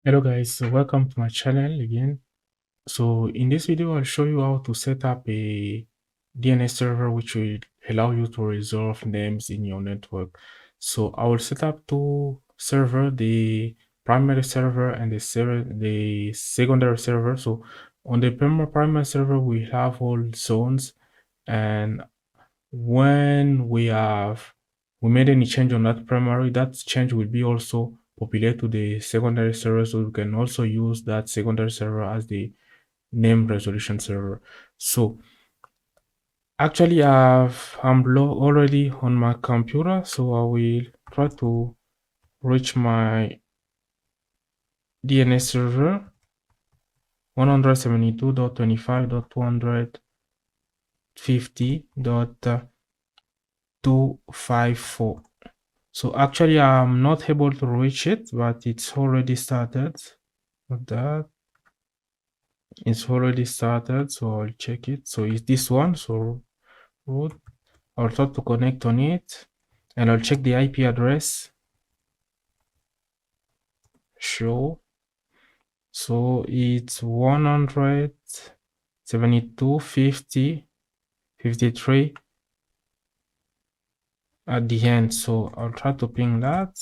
Hello guys, so welcome to my channel again. So in this video, I'll show you how to set up a DNS server which will allow you to resolve names in your network. So I will set up two servers, the primary server and the secondary server. So on the primary server, we have all zones, and when we made any change on that primary, that change will be also populated to the secondary server, so we can also use that secondary server as the name resolution server. So actually I'm already on my computer, so I will try to reach my DNS server 172.25.250.254. So actually I'm not able to reach it, but it's already started. That it's already started, so I'll check it. So it's this one. So root, I'll try to connect on it, and I'll check the IP address. Show. So it's 172.50.53 at the end. So I'll try to ping that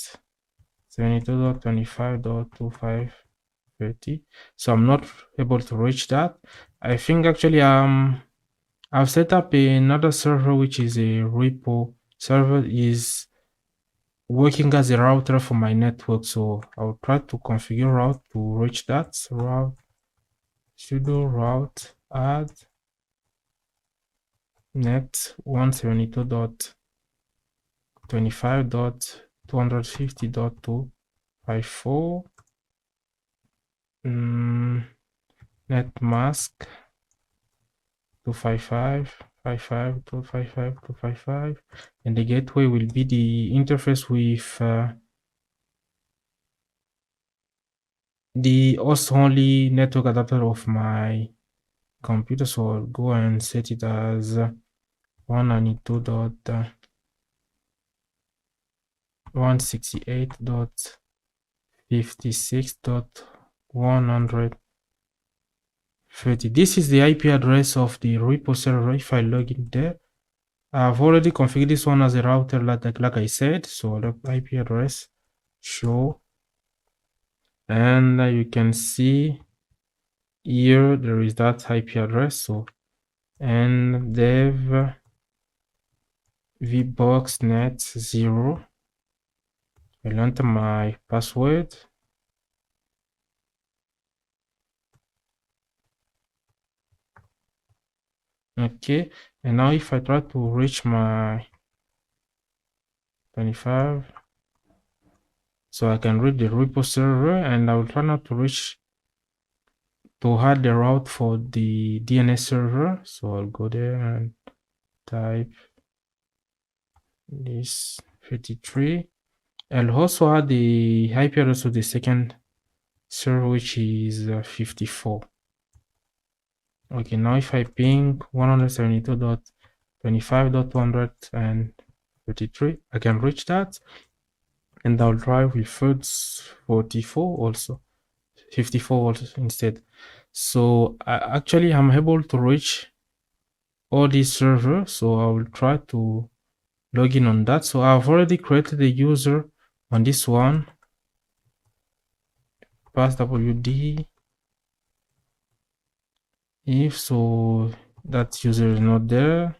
72.25.2530. So I'm not able to reach that. I think actually I've set up another server which is a repo server, is working as a router for my network. So I'll try to configure route to reach that. So route sudo route add net 172.25.250.254 net mask 255.255.255, and the gateway will be the interface with the host only network adapter of my computer. So I'll go and set it as 192.168.56.130. This is the IP address of the repo server. If I log in there, I've already configured this one as a router, like I said. So the IP address show, and you can see here there is that IP address. So and dev vbox net 0. I'll enter my password. Okay, and now if I try to reach my 25, so I can read the repo server, and I will try not to reach to add the route for the DNS server. So I'll go there and type this 53. I'll also add the IP address of the second server, which is 54. Okay, now if I ping 172.25.253, I can reach that, and I'll try with 44 also, 54 also instead. So actually I'm able to reach all these servers, so I will try to log in on that. So I've already created a user on this one, passwd. If so that user is not there,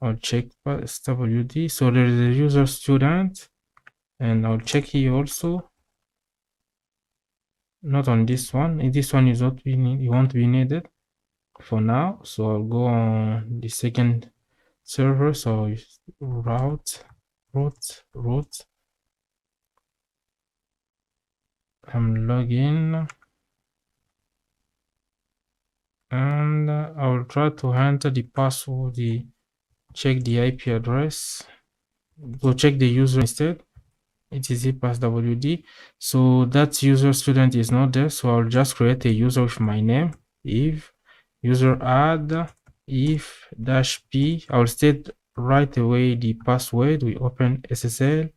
I'll check passwd. So there is a user student, and I'll check here also. Not on this one. In this one is what we need. It won't be needed for now. So I'll go on the second server. So route. I'm login, and I will try to enter the password, check the IP address. Go check the user instead. It is passwd. So that user student is not there, so I'll just create a user with my name. If user add if -p, I'll state right away the password. We open SSL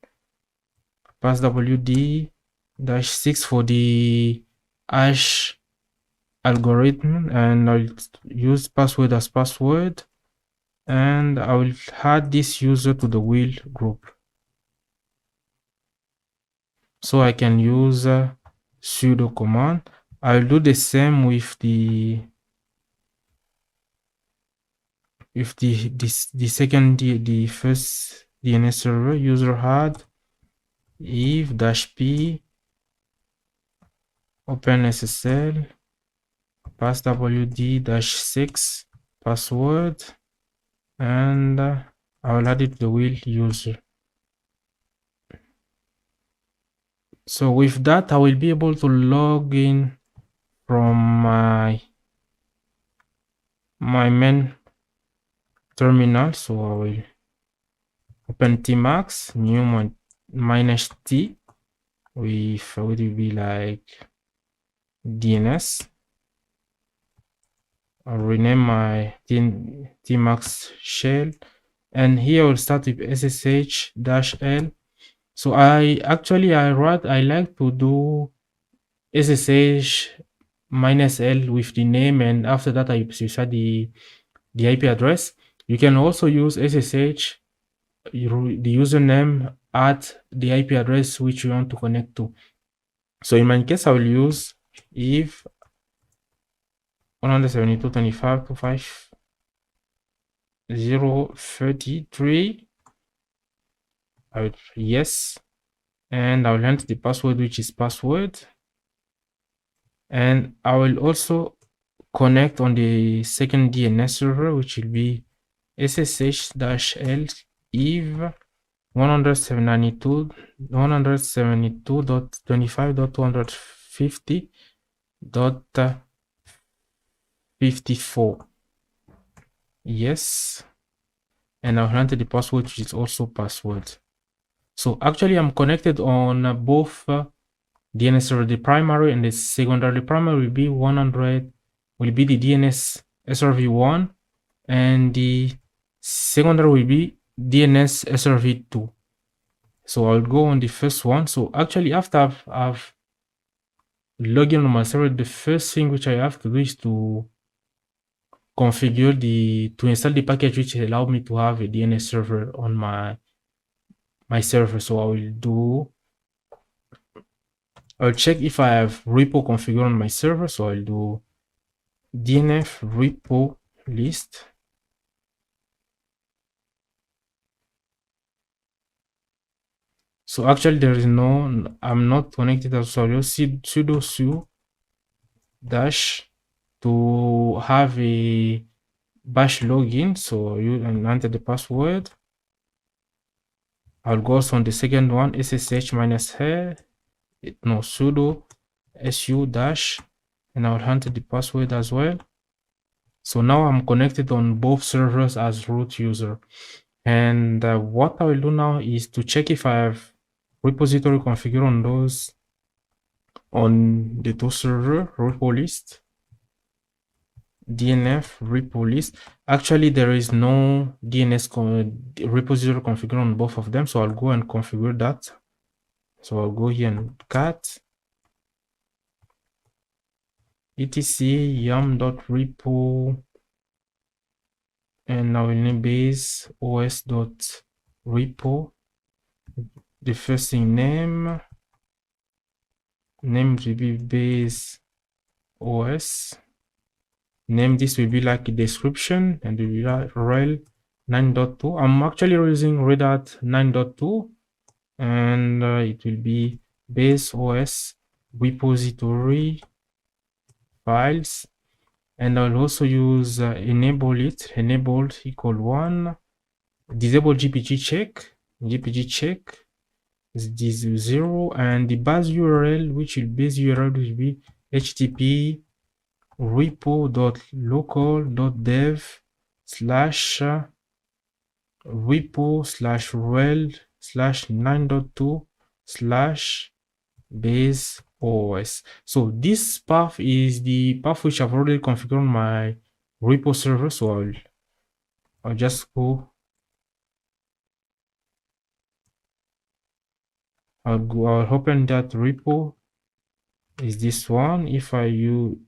passwd -6 for the hash algorithm, and I'll use password as password, and I will add this user to the wheel group. So I can use sudo command. I'll do the same with the the first DNS server user had if -p open SSL passwd-6 password, and I will add it to the wheel user. So with that, I will be able to log in from my main terminal. So I will open tmax new -t with what will be like DNS. I'll rename my tmax shell, and here I'll start with ssh-l. So I like to do ssh -l with the name, and after that I specify the IP address. You can also use ssh the username at the IP address which you want to connect to. So in my case, I will use if 172.25.033. I will yes, and I will enter the password, which is password, and I will also connect on the second DNS server, which will be ssh-l if 172.25.250.54. Yes, and I'll enter the password, which is also password. So actually I'm connected on both DNS server, the primary and the secondary. The primary will be 100, will be the DNS SRv1, and the secondary will be DNS SRv2. So I'll go on the first one. So actually, after I've logged in on my server, the first thing which I have to do is to configure to install the package which allow me to have a DNS server on my server. So I'll check if I have repo configured on my server. So I'll do DNF repo list. So actually there is no, I'm not connected as well. You'll see sudo su dash to have a bash login. So you enter the password. I'll go on the second one, ssh sudo su dash, and I'll enter the password as well. So now I'm connected on both servers as root user. And what I will do now is to check if I have repository configured on those, on the two server repo list, DNF repo list. Actually, there is no DNS repository configured on both of them. So I'll go and configure that. So I'll go here and cat etc yum.repo, and I will name base os.repo. The first thing name will be base os. Name this will be like a description, and it will be like RHEL 9.2. I'm actually using Red Hat 9.2, and it will be base os repository files, and I'll also use enabled equal 1, disable gpg check is this 0, and the base URL, which will be http repo.local.dev /repo/rel/9.2/base OS. So this path is the path which I've already configured on my repo server. So I'll just go. I'll open that repo is this one. If I do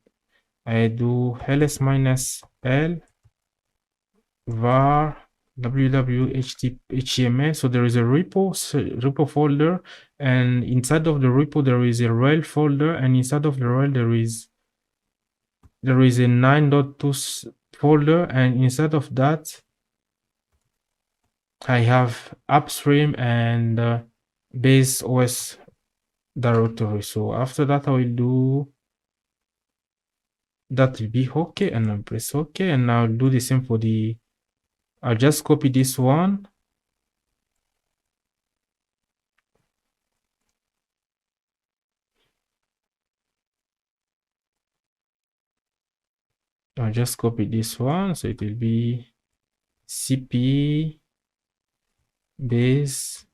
ls minus l var www.html. So there is a repo folder, and inside of the repo there is a RHEL folder, and inside of the RHEL there is a 9.2 folder, and inside of that I have upstream and base OS directory. So after that I will do that will be okay, and I'll press okay, and I'll do the same for the I'll just copy this one. I'll just copy this one, so it will be cp base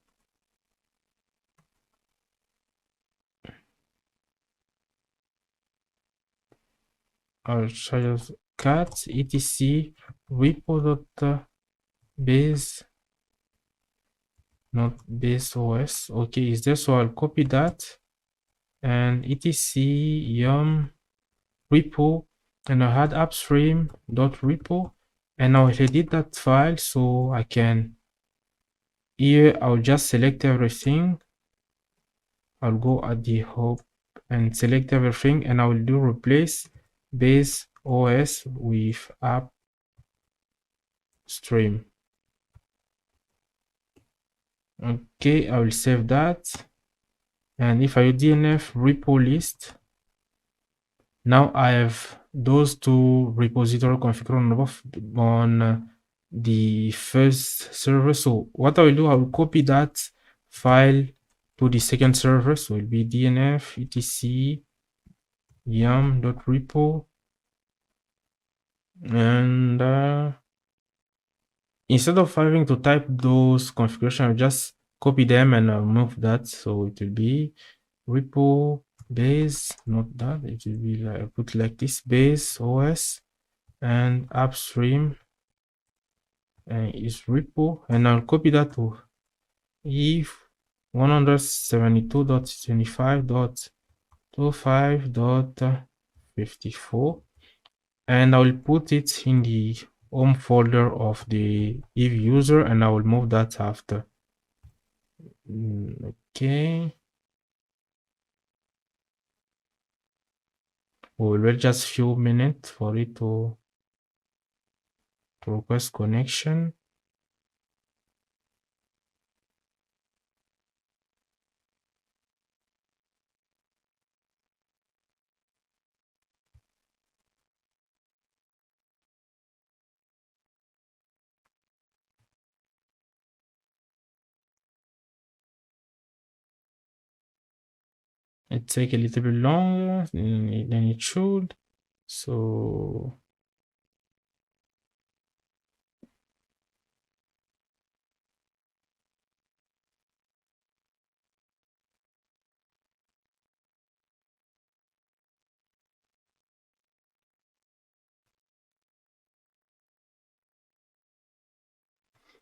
I'll just cat etc repo.base not base os. Okay, is there? So I'll copy that and etc yum repo, and I had upstream.repo, and I'll edit that file so I can. Here I'll just select everything. I'll go at the hub and select everything, and I will do replace base OS with upstream. Okay, I will save that. And if I do DNF repo list, now I have those two repository configured on the first server. So what I will do, I will copy that file to the second server. So it will be DNF etc yum.repo, and instead of having to type those configuration, I'll just copy them and I'll move that. So it will be repo base, not that, it will be like put like this, base OS and upstream is repo, and I'll copy that to if 172.25.25.54, and I will put it in the home folder of the if user, and I will move that after. Okay, we'll wait just few minutes for it to request connection. It take a little bit longer than it should. So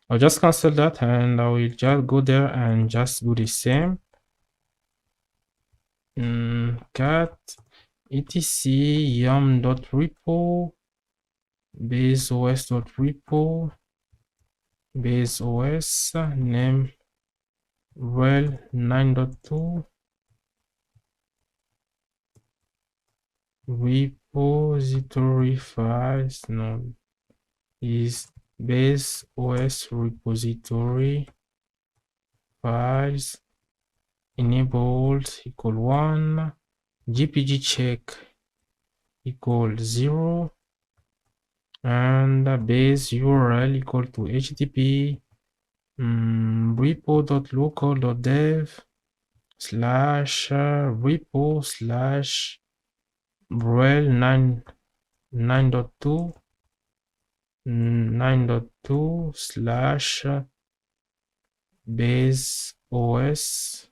I'll just cancel that, and I will just go there and just do the same. Cat etc yum.repo base os.repo base os name RHEL 9.2 repository files node is base os repository files enabled equal 1 gpg check equal 0, and base URL equal to http repo.local.dev / repo / RHEL 9.2 / base os.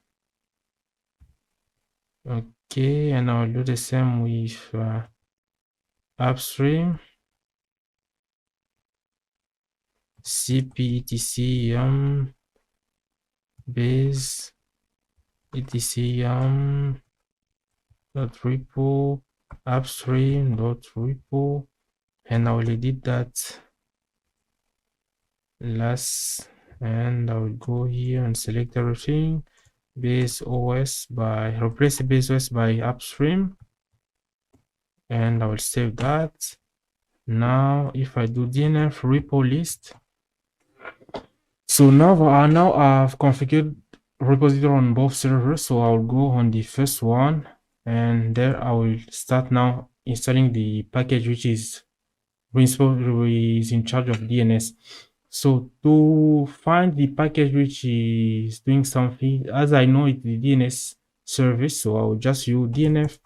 Okay, and I'll do the same with upstream cp etc yum base etc yum repo upstream repo, and I will edit that last, and I will go here and select everything. Base OS by replace base OS by upstream, and I will save that. Now if I do DNF repo list, so now I've configured repository on both servers. So I'll go on the first one, and there I will start now installing the package which is in charge of DNS. So to find the package which is doing something, as I know it's the DNS service, so I will just use DNF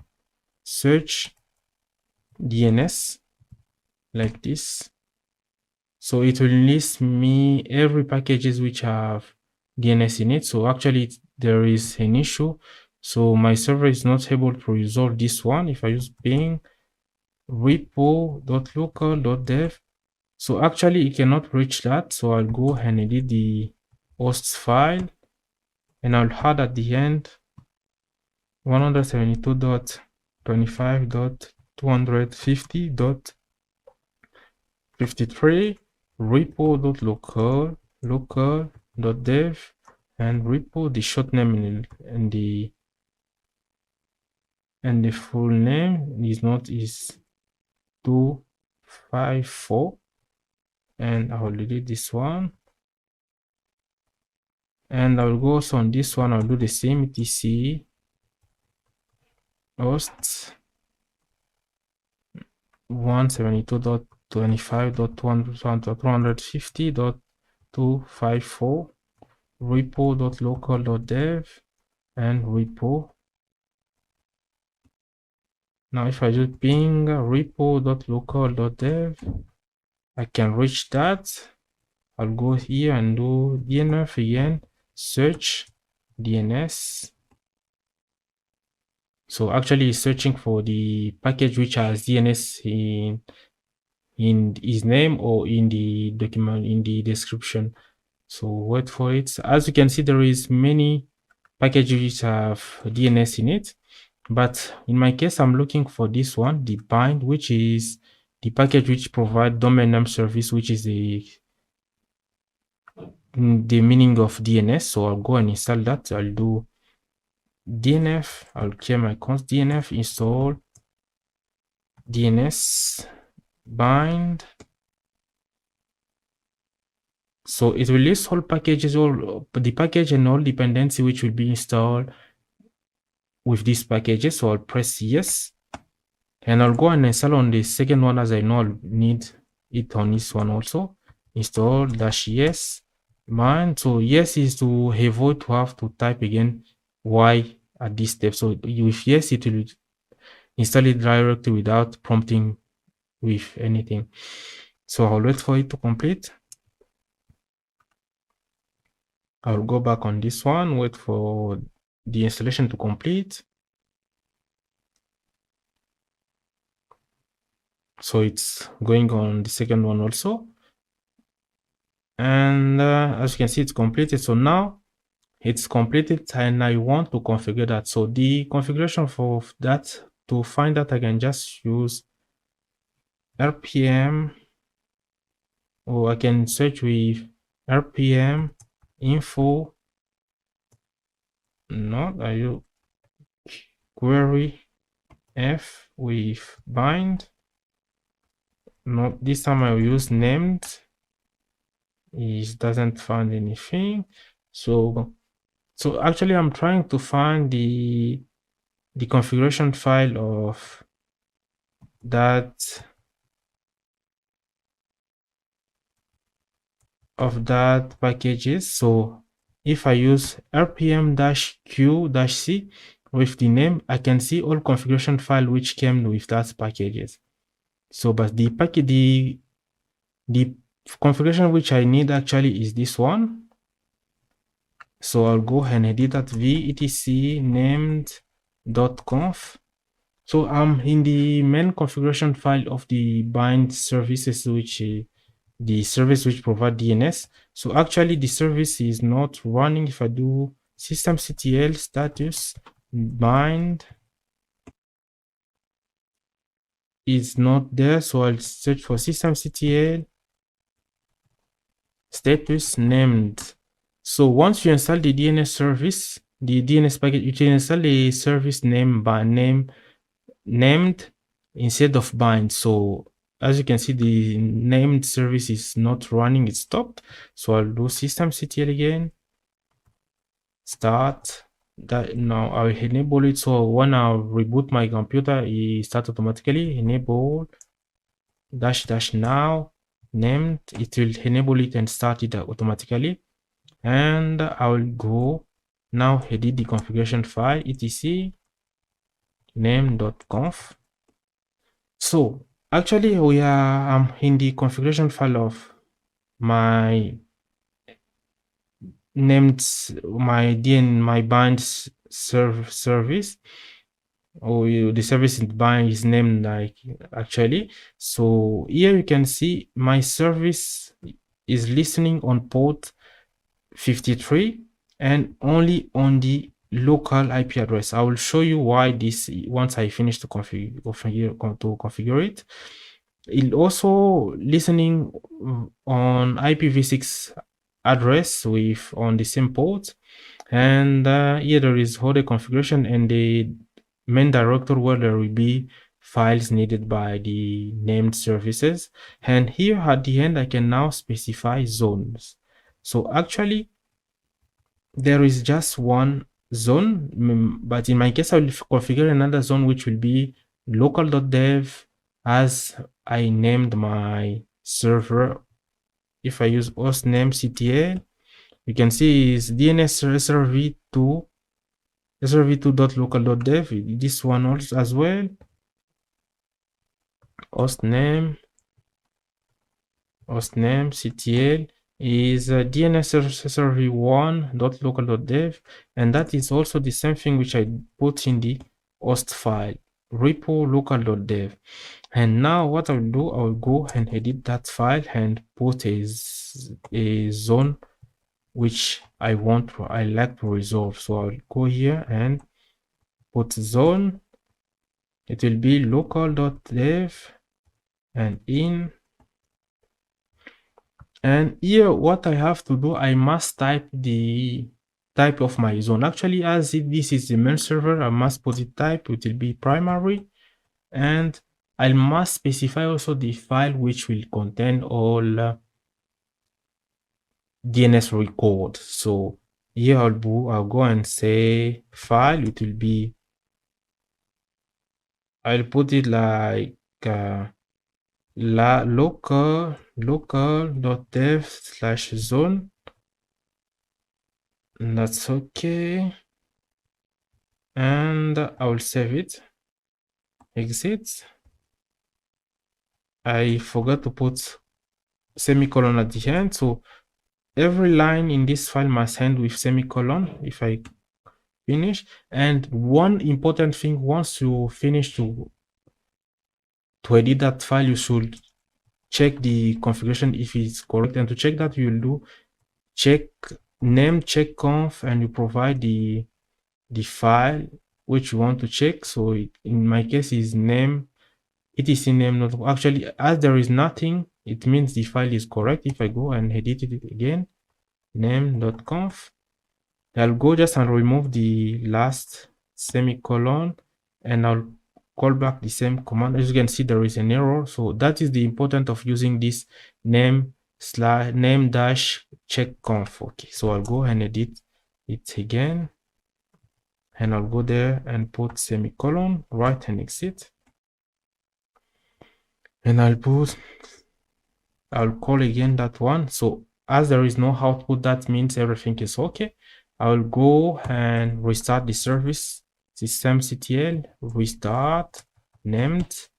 search DNS like this. So it will list me every packages which have DNS in it. So actually there is an issue. So my server is not able to resolve this one. If I use ping repo.local.dev, so actually it cannot reach that. So I'll go and edit the hosts file, and I'll add at the end 172.25.250.53 repo.local.dev, and repo, the short name and the full name is 254, and I will delete this one, and I will go also on this one. I'll do the same, etc host 172.25.250.254 repo.local.dev and repo. Now if I just ping repo.local.dev, I can reach that. I'll go here and do DNF again, search DNS. So actually it's searching for the package which has DNS in his name or in the document, in the description. So wait for it. As you can see, there is many packages which have DNS in it, but in my case I'm looking for this one, the bind, which is the package which provide domain name service, which is the meaning of DNS. So I'll go and install that. I'll do DNF, I'll clear my const DNF, install DNS bind. So it will list all packages, all the package and all dependency which will be installed with these packages. So I'll press yes, and I'll go and install on the second one, as I know I'll need it on this one also. Install -yes bind. So yes is to avoid to have to type again y at this step. So with yes, it will install it directly without prompting with anything. So I'll wait for it to complete. I'll go back on this one, wait for the installation to complete. So it's going on the second one also. And as you can see, it's completed. So now it's completed, and I want to configure that. So the configuration for that, to find that, I can just use RPM, or I can search with RPM info, not I use query F with bind. No, this time I will use named. It doesn't find anything. So actually I'm trying to find the configuration file of that packages. So if I use rpm-q-c with the name, I can see all configuration file which came with that packages. So but the configuration which I need actually is this one. So I'll go and edit that v/etc named.conf. So I'm in the main configuration file of the bind services, which the service which provide DNS. So actually the service is not running. If I do systemctl status bind is not there, so I'll search for systemctl status named. So once you install the DNS service, the DNS package, you can install a service name by name named instead of bind. So as you can see, the named service is not running, it's stopped. So I'll do systemctl again, start that. Now I'll enable it, so when I reboot my computer, it starts automatically. Enable dash now named, it will enable it and start it automatically. And I will go now edit the configuration file etc name.conf. So actually we are in the configuration file of my named my bind service, or the service in bind is named like actually. So here you can see my service is listening on port 53 and only on the local IP address. I will show you why this once I finish to configure it. It also listening on IPv6 address with on the same port, and here there is other configuration and the main directory where there will be files needed by the named services. And here at the end I can now specify zones. So actually there is just one zone, but in my case I will configure another zone which will be local.dev as I named my server. If I use hostname ctl, you can see is DNS SRV2 srv2.local.dev. This one also as well, hostname ctl is DNS serv1.local.dev, and that is also the same thing which I put in the host file repo local.dev. And now what I'll do, I'll go and edit that file and put a zone which I like to resolve. So I'll go here and put zone. It will be local.dev and in. And here what I have to do, I must type the type of my zone. Actually, as this is the main server, I must put the type, it will be primary, and I must specify also the file which will contain all DNS record. So here I'll go and say file, it will be, I'll put it like local.dev/zone. That's okay. And I will save it. Exit. I forgot to put semicolon at the end, so every line in this file must end with semicolon if I finish. And one important thing, once you finish to edit that file, you should check the configuration if it's correct, and to check that you will do check name check conf, and you provide the file which you want to check. So in my case is name etc name, not actually, as there is nothing, it means the file is correct. If I go and edit it again, name.conf, I'll go just and remove the last semicolon, and I'll call back the same command. As you can see, there is an error. So that is the importance of using this name dash check conf. Okay, so I'll go and edit it again, and I'll go there and put semicolon, right, and exit. And I'll call again that one. So as there is no output, that means everything is okay. I'll go and restart the service, systemctl restart named.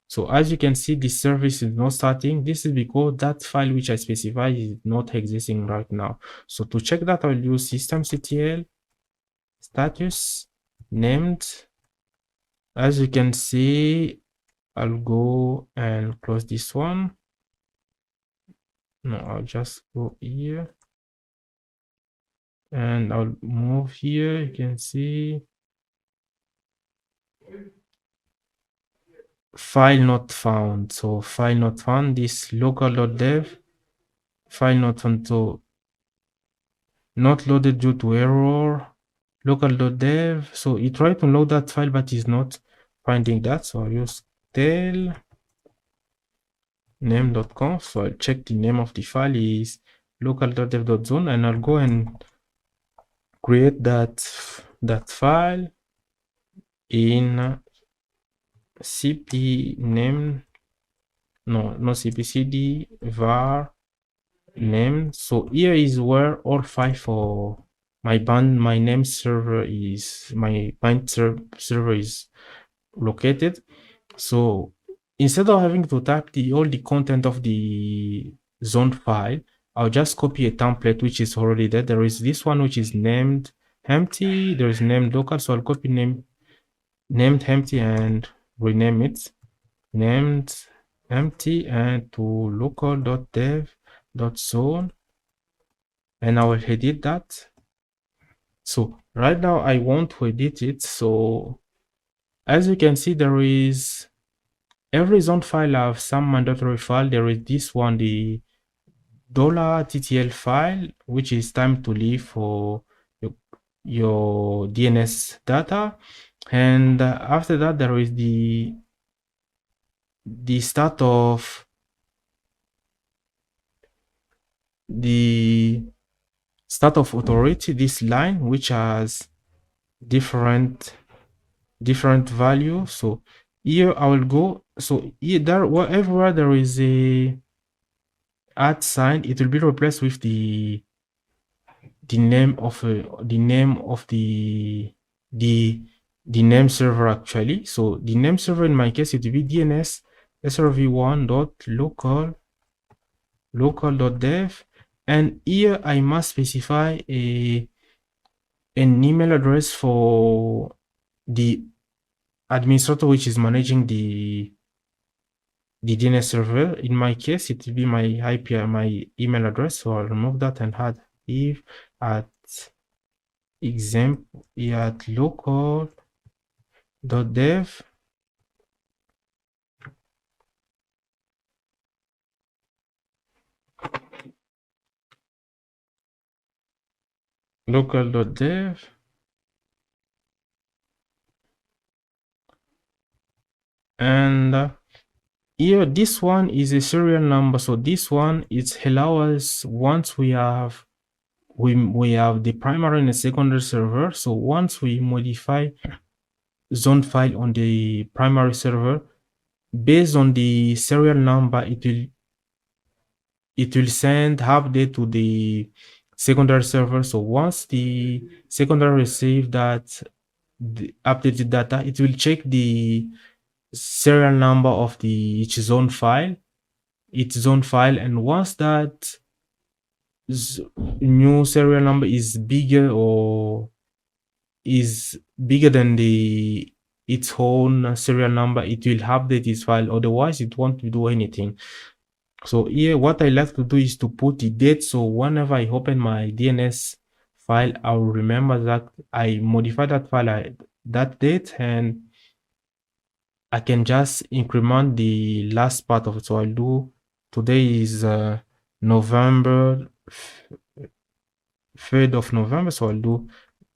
So as you can see, the service is not starting. This is because that file which I specified is not existing right now. So to check that, I'll use systemctl status named. As you can see, I'll go and close this one. No, I'll just go here and I'll move here. You can see file not found. So file not found, this local.dev, file not found, so not loaded due to error, local.dev. So it tried to load that file, but is not finding that. So I'll use tel name.conf. So I'll check the name of the file is local.dev.zone, and I'll go and create that file in cp name, no cpcd var name. So here is where all file for my name server is, my bind server is located. So instead of having to type all the content of the zone file, I'll just copy a template which is already there. There is this one which is named empty, there is named local, so I'll copy named empty and rename it named empty and to local.dev.zone, and I will edit that. So right now I want to edit it. So as you can see, there is every zone file have some mandatory file. There is this one, the $ttl file, which is time to live for your DNS data. And after that, there is the start of authority, this line, which has different value. So here I will go. So here, there, wherever there is a @ sign, it will be replaced with the name of the name server actually. So the name server in my case, it will be DNS server1.local.dev, and here I must specify an email address for the administrator which is managing the DNS server. In my case, it will be my IP, my email address. So I'll remove that and add if at example at local.dev local.dev and here this one is a serial number. So this one, it allows us, once we have the primary and the secondary server. So once we modify zone file on the primary server, based on the serial number, it will send update to the secondary server. So once the secondary receive that the updated data, it will check the serial number of its zone file, and once that new serial number is bigger or is bigger than its own serial number, it will update its file. Otherwise, it won't do anything. So here, what I like to do is to put the date. So whenever I open my DNS file, I will remember that I modified that file that date, and I can just increment the last part of it. So I'll do, today is November 3rd of November. So I'll do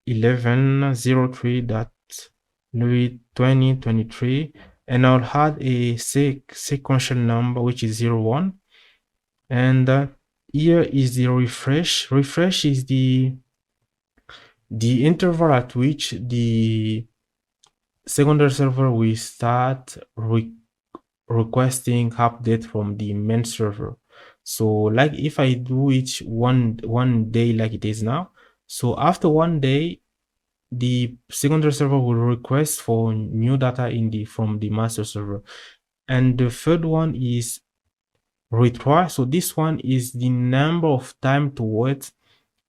1103.2023, and I'll add a sequential number which is 01, and here is the refresh. Refresh is the interval at which the secondary server will start requesting update from the main server. So like if I do it one day like it is now, so after one day, the secondary server will request for new data from the master server. And the third one is retry. So this one is the number of time to wait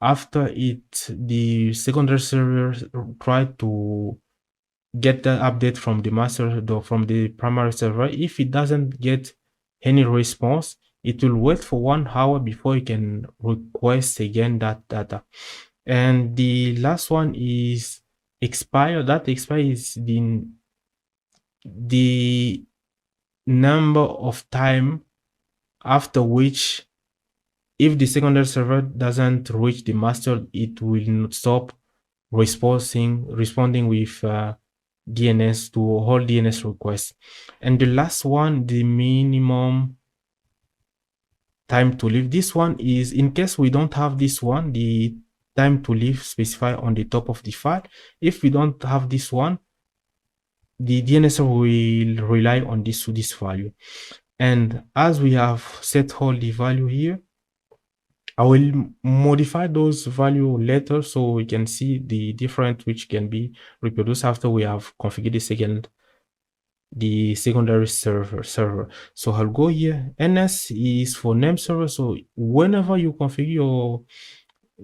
after the secondary server tried to get the update from the master, from the primary server. If it doesn't get any response, it will wait for 1 hour before you can request again that data. And the last one is expire. That expire is the number of time after which, if the secondary server doesn't reach the master, it will not stop responding with DNS to all DNS requests. And the last one, the minimum time to live. This one is in case we don't have this one, the time to live specified on the top of the file. If we don't have this one, the DNS will rely on this value. And as we have set all the value here, I will modify those value later so we can see the different which can be reproduced after we have configured the secondary server. So I'll go here. NS is for name server. So whenever you configure your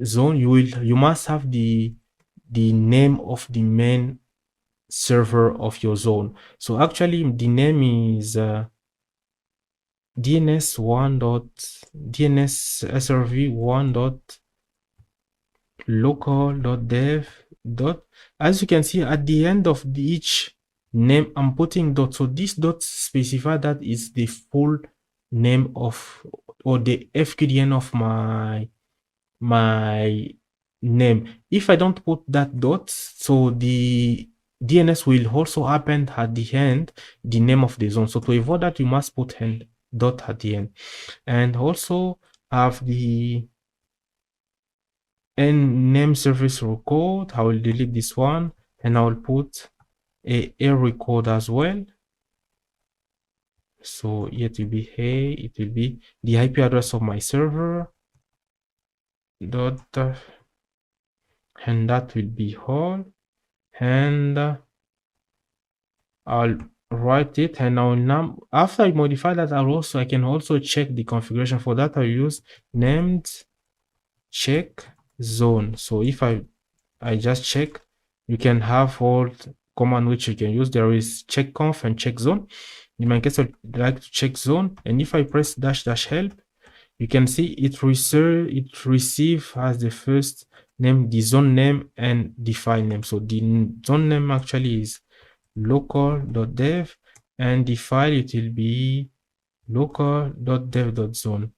zone, you must have the name of the main server of your zone. So actually the name is DNS SRV 1.local.dev. As you can see at the end of each name, I'm putting dot. So this dot specify that is the full name of, or the FQDN of my name. If I don't put that dot, so the DNS will also append at the end the name of the zone. So to avoid that, you must put dot at the end. And also have the name service record. I will delete this one and I will put a record as well. So it will be it will be the IP address of my server dot, and that will be all. And I'll write it, and I'll now, after I modify that, I can also check the configuration. For that, I'll use named check zone. So if I just check, you can have all command which you can use. There is check conf and check zone. In my case, I'd like to check zone, and if I press -- help, you can see it receive as the first name the zone name and the file name. So the zone name actually is local.dev, and the file, it will be local.dev.zone.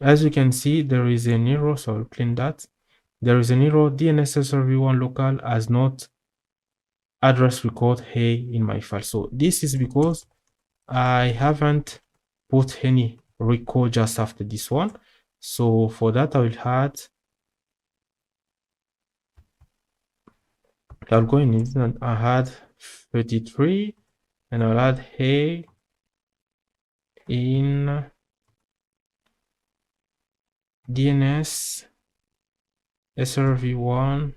As you can see, there is an error, so I'll clean that. There is an error. DNS Server 1 local has not address record in my file. So this is because I haven't put any record just after this one. So for that, I will add, I'll go in and I add 33, and I'll add in DNS SRV1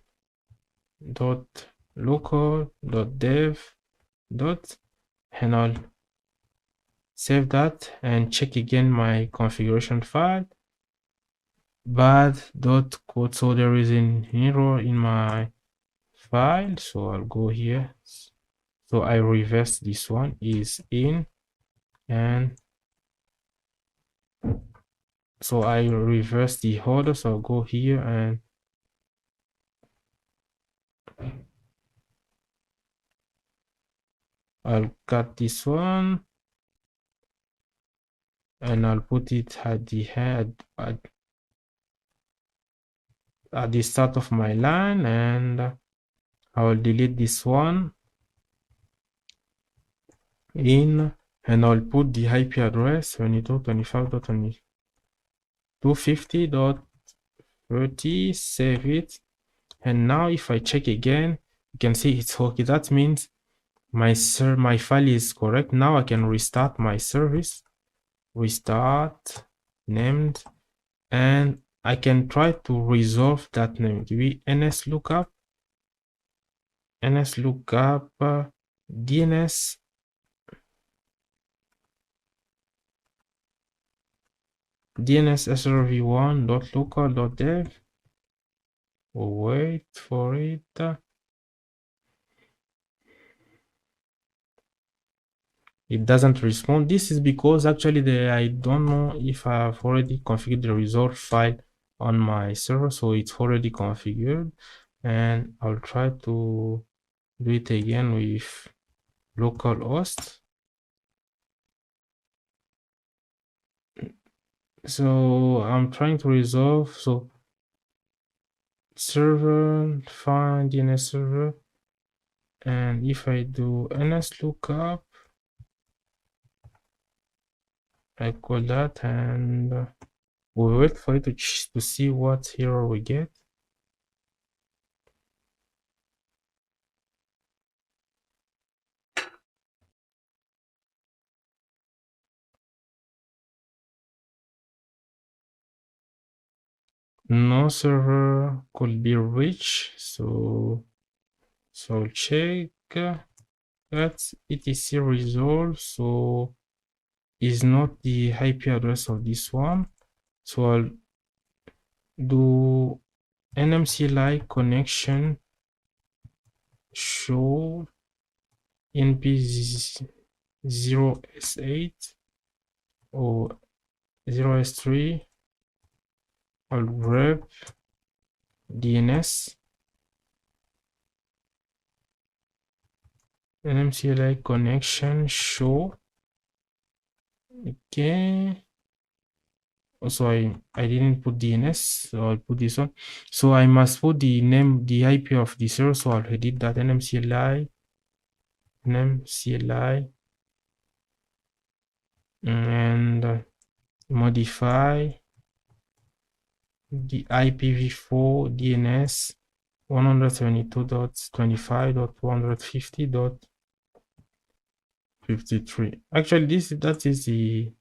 dot local dot dev dot, and I'll save that and check again my configuration file bad.code. So there is an error in my file, so I'll go here. So I reverse this one is in, and so I reverse the order. So I'll go here and I'll cut this one and I'll put it at the head at the start of my line, and I will delete this one in, and I'll put the IP address 22.25.250.30, save it. And now if I check again, you can see it's okay. That means my file is correct. Now I can restart my service, restart named, and I can try to resolve that name. Do we NS lookup DNS srv1.local.dev. Wait for it. It doesn't respond. This is because actually I don't know if I've already configured the result file on my server, so it's already configured, and I'll try to do it again with localhost. So I'm trying to resolve. So server, find DNS server, and if I do ns lookup, I call that, and we wait for it to see what error we get. No server could be reached, so I'll check that etc resolve. So is not the IP address of this one. So I'll do nmcli connection show np0s8 or 0s3 or grep DNS nmcli connection show. Okay. Also, I didn't put DNS, so I'll put this one. So I must put the name, the IP of the server. So I'll edit that nmcli and modify the IPv4 DNS 172.25.150.53. Actually, that is the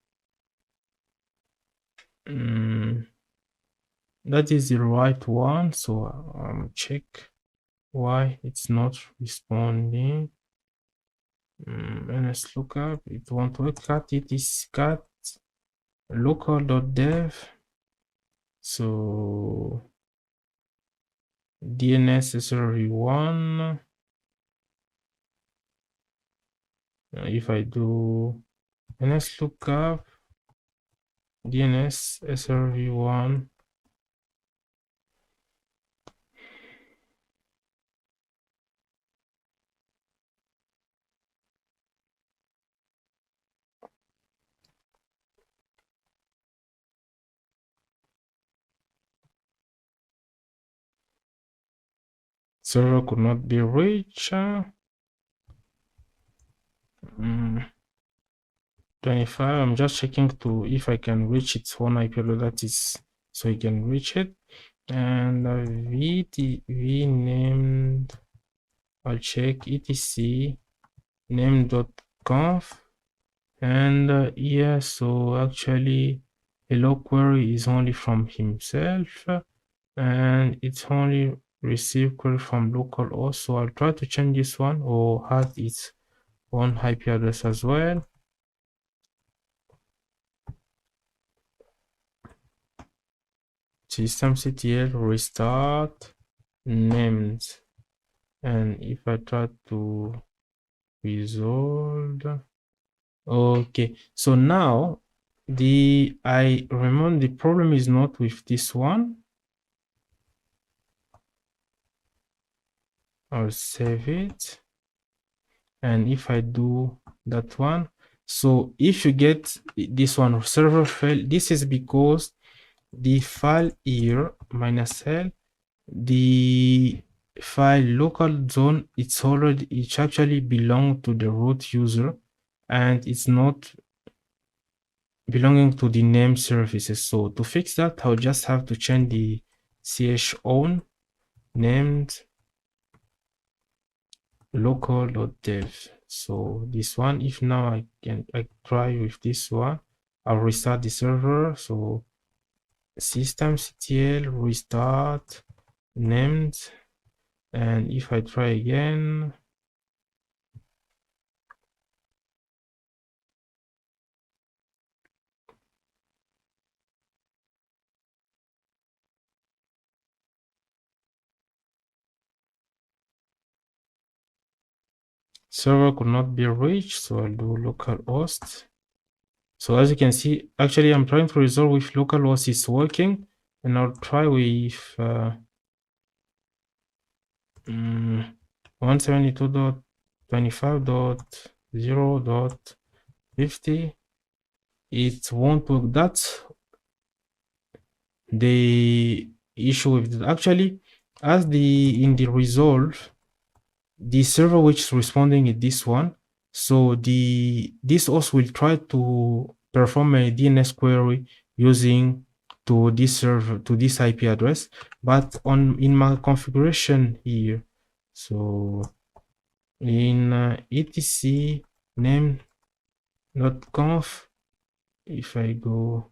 that is the right one. So check why it's not responding. Let's look up. It won't work. Cat it is cat local.dev. So DNS server 1. If I do ns lookup DNS server 1, server could not be reached. 25. I'm just checking to if I can reach its own IP address, that is, so you can reach it. And v named, I'll check etc name.conf, and yeah, so actually hello query is only from himself, and it's only receive query from localhost. So I'll try to change this one or add its own IP address as well. Systemctl restart names, and if I try to resolve, okay, so now I remember the problem is not with this one. I'll save it, and if I do that one, so if you get this one server fail, this is because the file here -l, the file local zone, it's actually belong to the root user, and it's not belonging to the name services. So to fix that, I'll just have to change the chown named local.dev. So this one, if now I try with this one, I'll restart the server. So systemctl restart named, and if I try again, server could not be reached. So I'll do localhost. So as you can see, actually I'm trying to resolve with localhost is working, and I'll try with 172.25.0.50. It won't work. That's the issue with it. Actually, as in the resolve, the server which is responding is this one. So this host will try to perform a DNS query using to this server, to this IP address, but in my configuration here, so in etc name.conf, if I go,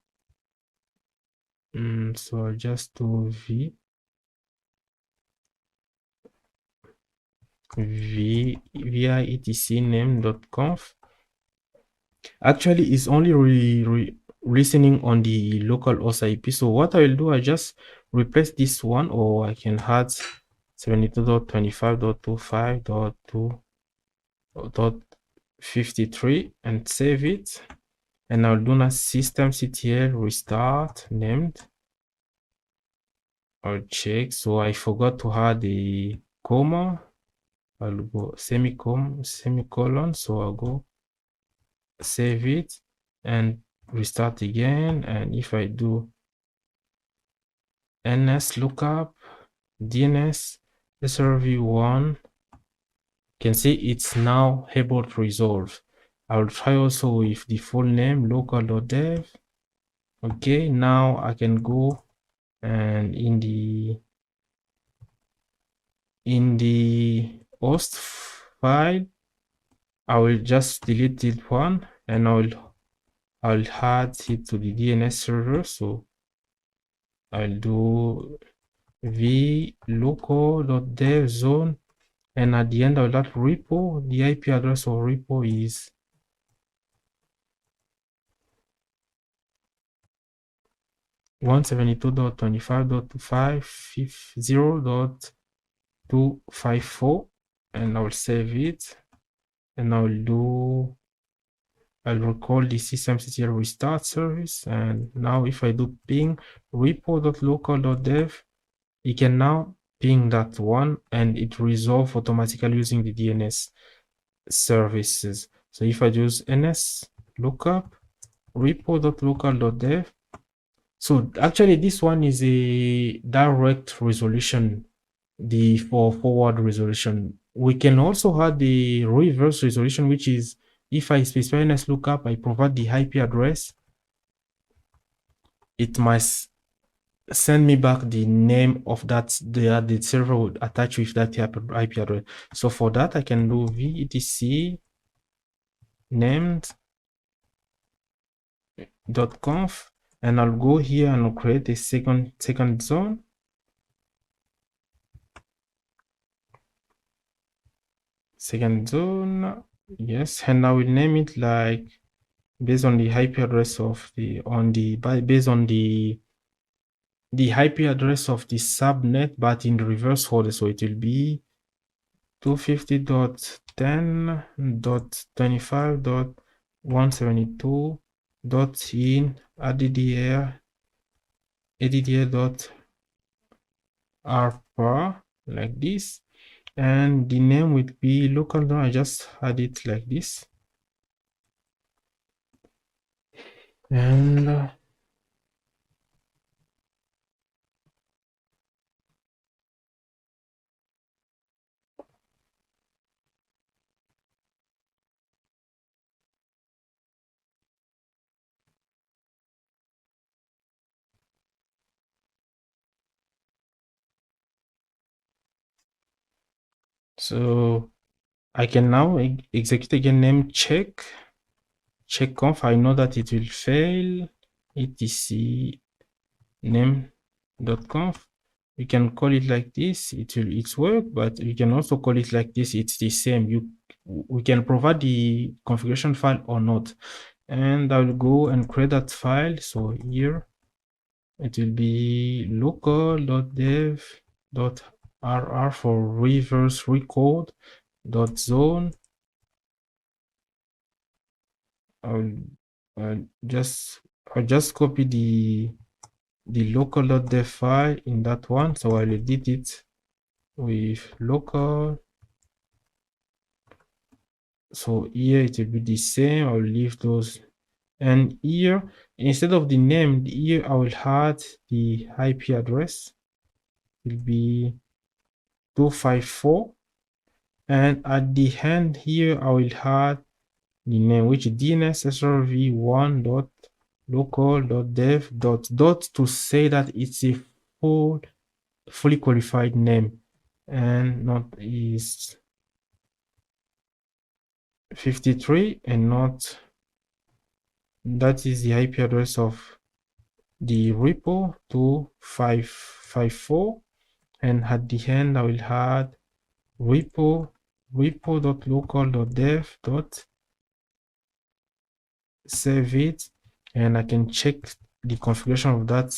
so I'll just do via etc name.conf. Actually, it's only listening on the local host IP. So what I will do, I just replace this one, or I can add 72.25.25.2.53 and save it. And I'll do now systemctl restart named. I'll check. So I forgot to add the comma. I'll go semicolon. So I'll go save it and restart again. And if I do ns lookup DNS SRV1, can see it's now able to resolve. I will try also with the full name local.dev. Okay, now I can go and in the host file, I will just delete this one and I'll add it to the DNS server. So I'll do v-local.dev zone, and at the end of that repo, the IP address of repo is 172.25.250.254, and I'll save it, and I'll recall the systemctl restart service. And now if I do ping repo.local.dev, it can now ping that one and it resolve automatically using the DNS services. So if I use ns lookup repo.local.dev, so actually this one is a direct resolution, the forward resolution. We can also have the reverse resolution, which is if I specify ns lookup, I provide the IP address, it must send me back the name of that the server would attach with that IP address. So for that, I can do v-etc named.conf, and I'll go here and I'll create a second zone. Yes, and I will name it like based on the IP address of based on the IP address of the subnet, but in the reverse order. So it will be 250.10.25.172.in addr.arpa, like this, and the name would be local. I just add it like this, and so I can now execute again name checkconf. I know that it will fail, etc name.conf. You can call it like this, it's work, but you can also call it like this, it's the same. We can provide the configuration file or not, and I will go and create that file. So here it will be local.dev.rr for reverse record .zone. I'll just copy the local.dev file in that one. So I'll edit it with local. So here it will be the same. I'll leave those And here, instead of the name, here I will add the IP address. It will be 254. And at the end here, I will add the name, which is DNS Server v1.local.dev. To say that it's a fully qualified name and not is 53 and not, that is the IP address of the repo 2554. And at the end I will add repo.local.dev. Save it, and I can check the configuration of that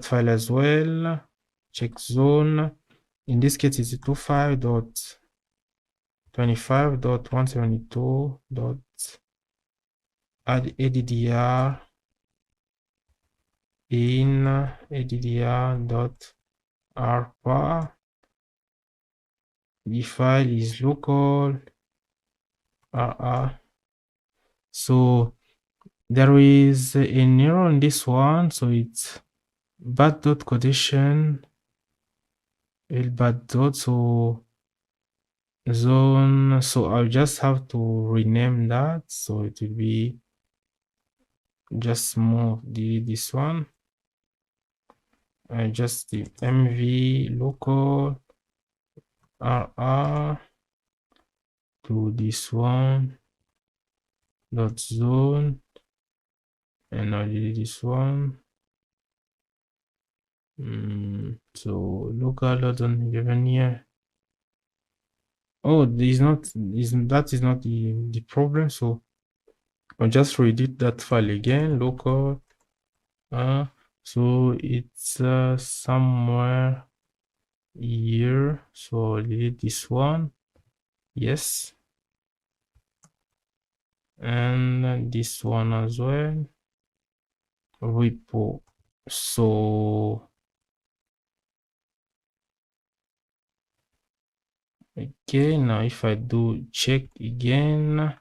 file as well. Check zone. In this case, it's 25.25.172. Add ADDR in addr.arpa. The file is local rr. So there is an error on this one, so it's bad.quotation bad dot, so zone, so I'll just have to rename that, so it will be just delete this one, and just the mv local rr to this one dot zone, and I'll delete this one. So local dot zone given here. Oh, that is not the problem. So I'll just reedit that file again. Local. So it's somewhere here. So I'll delete this one. Yes. And this one as well. Repo. So okay, now if I do check again,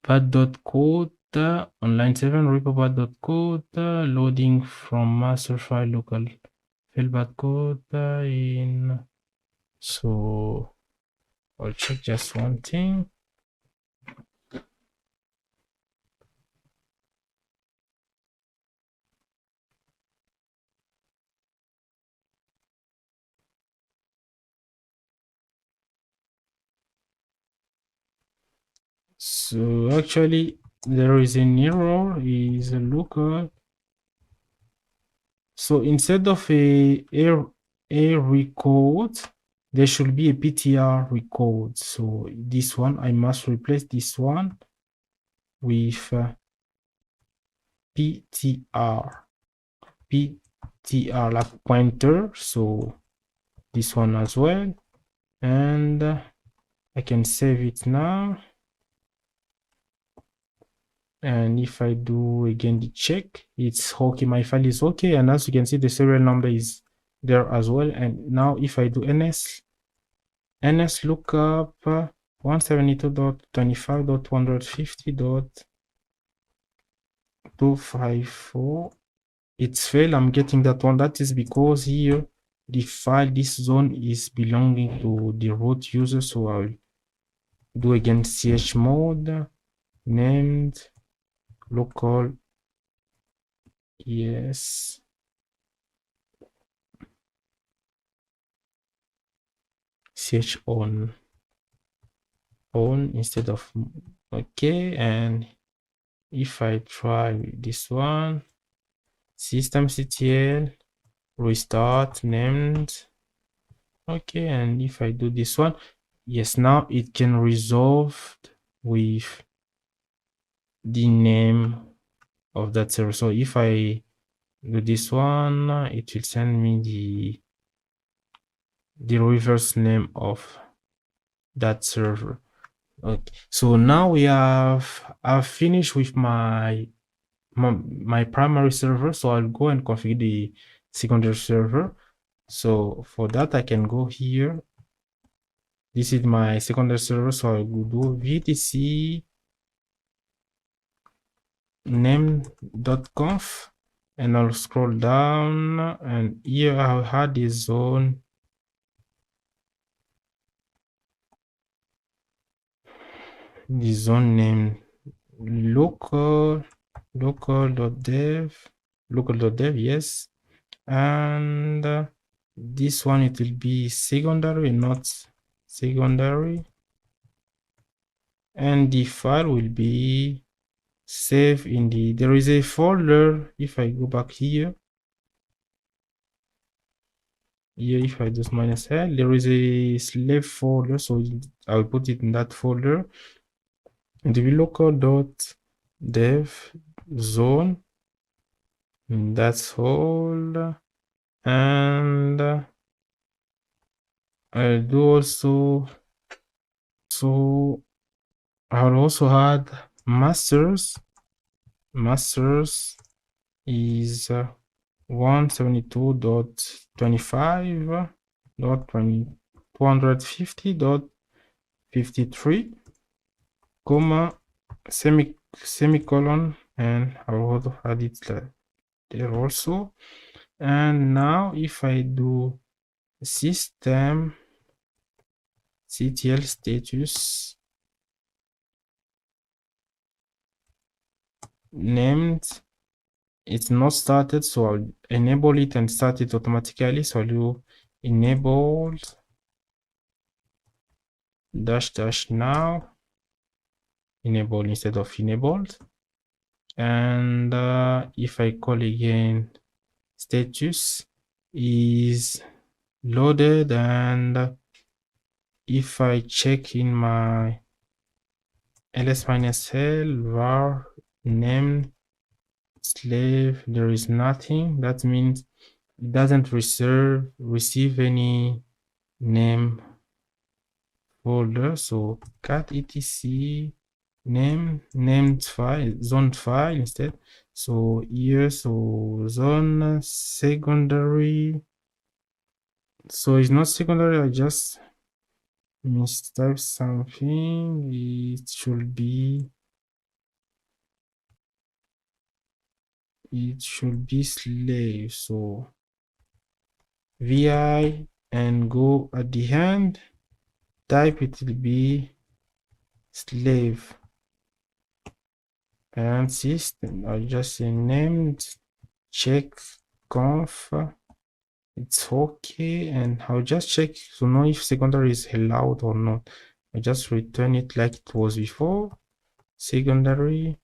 path.code on line 7, repo path.code, loading from master file local fill path code in. So I'll check just one thing. So actually there is an error, is a local. So instead of a record, there should be a ptr record. So this one, I must replace this one with ptr like pointer. So this one as well, and I can save it now. And if I do again the check, it's okay, my file is okay, and as you can see the serial number is there as well. And now if I do ns lookup 172.25.150.254, it's failed. I'm getting that one. That is because here the file, this zone is belonging to the root user. So I'll do again chmod named local, yes, ch on instead of okay. And if I try this one, systemctl restart named, okay. And if I do this one, yes, now it can resolve with the name of that server. So if I do this one, it will send me the reverse name of that server. Okay, so now I've finished with my primary server. So I'll go and configure the secondary server. So for that, I can go here. This is my secondary server. So I will do vtc name.conf, and I'll scroll down, and here I'll add the zone name local.dev, yes, and this one, it will be secondary, not secondary, and the file will be saved in there is a folder. If I go back here, if I do -l, there is a slave folder, so I'll put it in that folder. And the local.dev zone, that's all. And I'll do also, so I'll also add masters is 172.25.250.53, comma, semicolon, and I'll also add it there also. And now if I do system ctl status named, it's not started, so I'll enable it and start it automatically. So I'll do enabled -- now, enable instead of enabled. And if I call again, status is loaded, and if I check in my ls-l var name slave, there is nothing. That means it doesn't receive any name folder. So cat etc named file, zone file instead. So here, so zone secondary, so it's not secondary, I just mistype something. It should be slave. So vi and go at the end, type, it will be slave, and system, I just say named check conf, it's okay, and I'll just check to know if secondary is allowed or not. I just return it like it was before, secondary,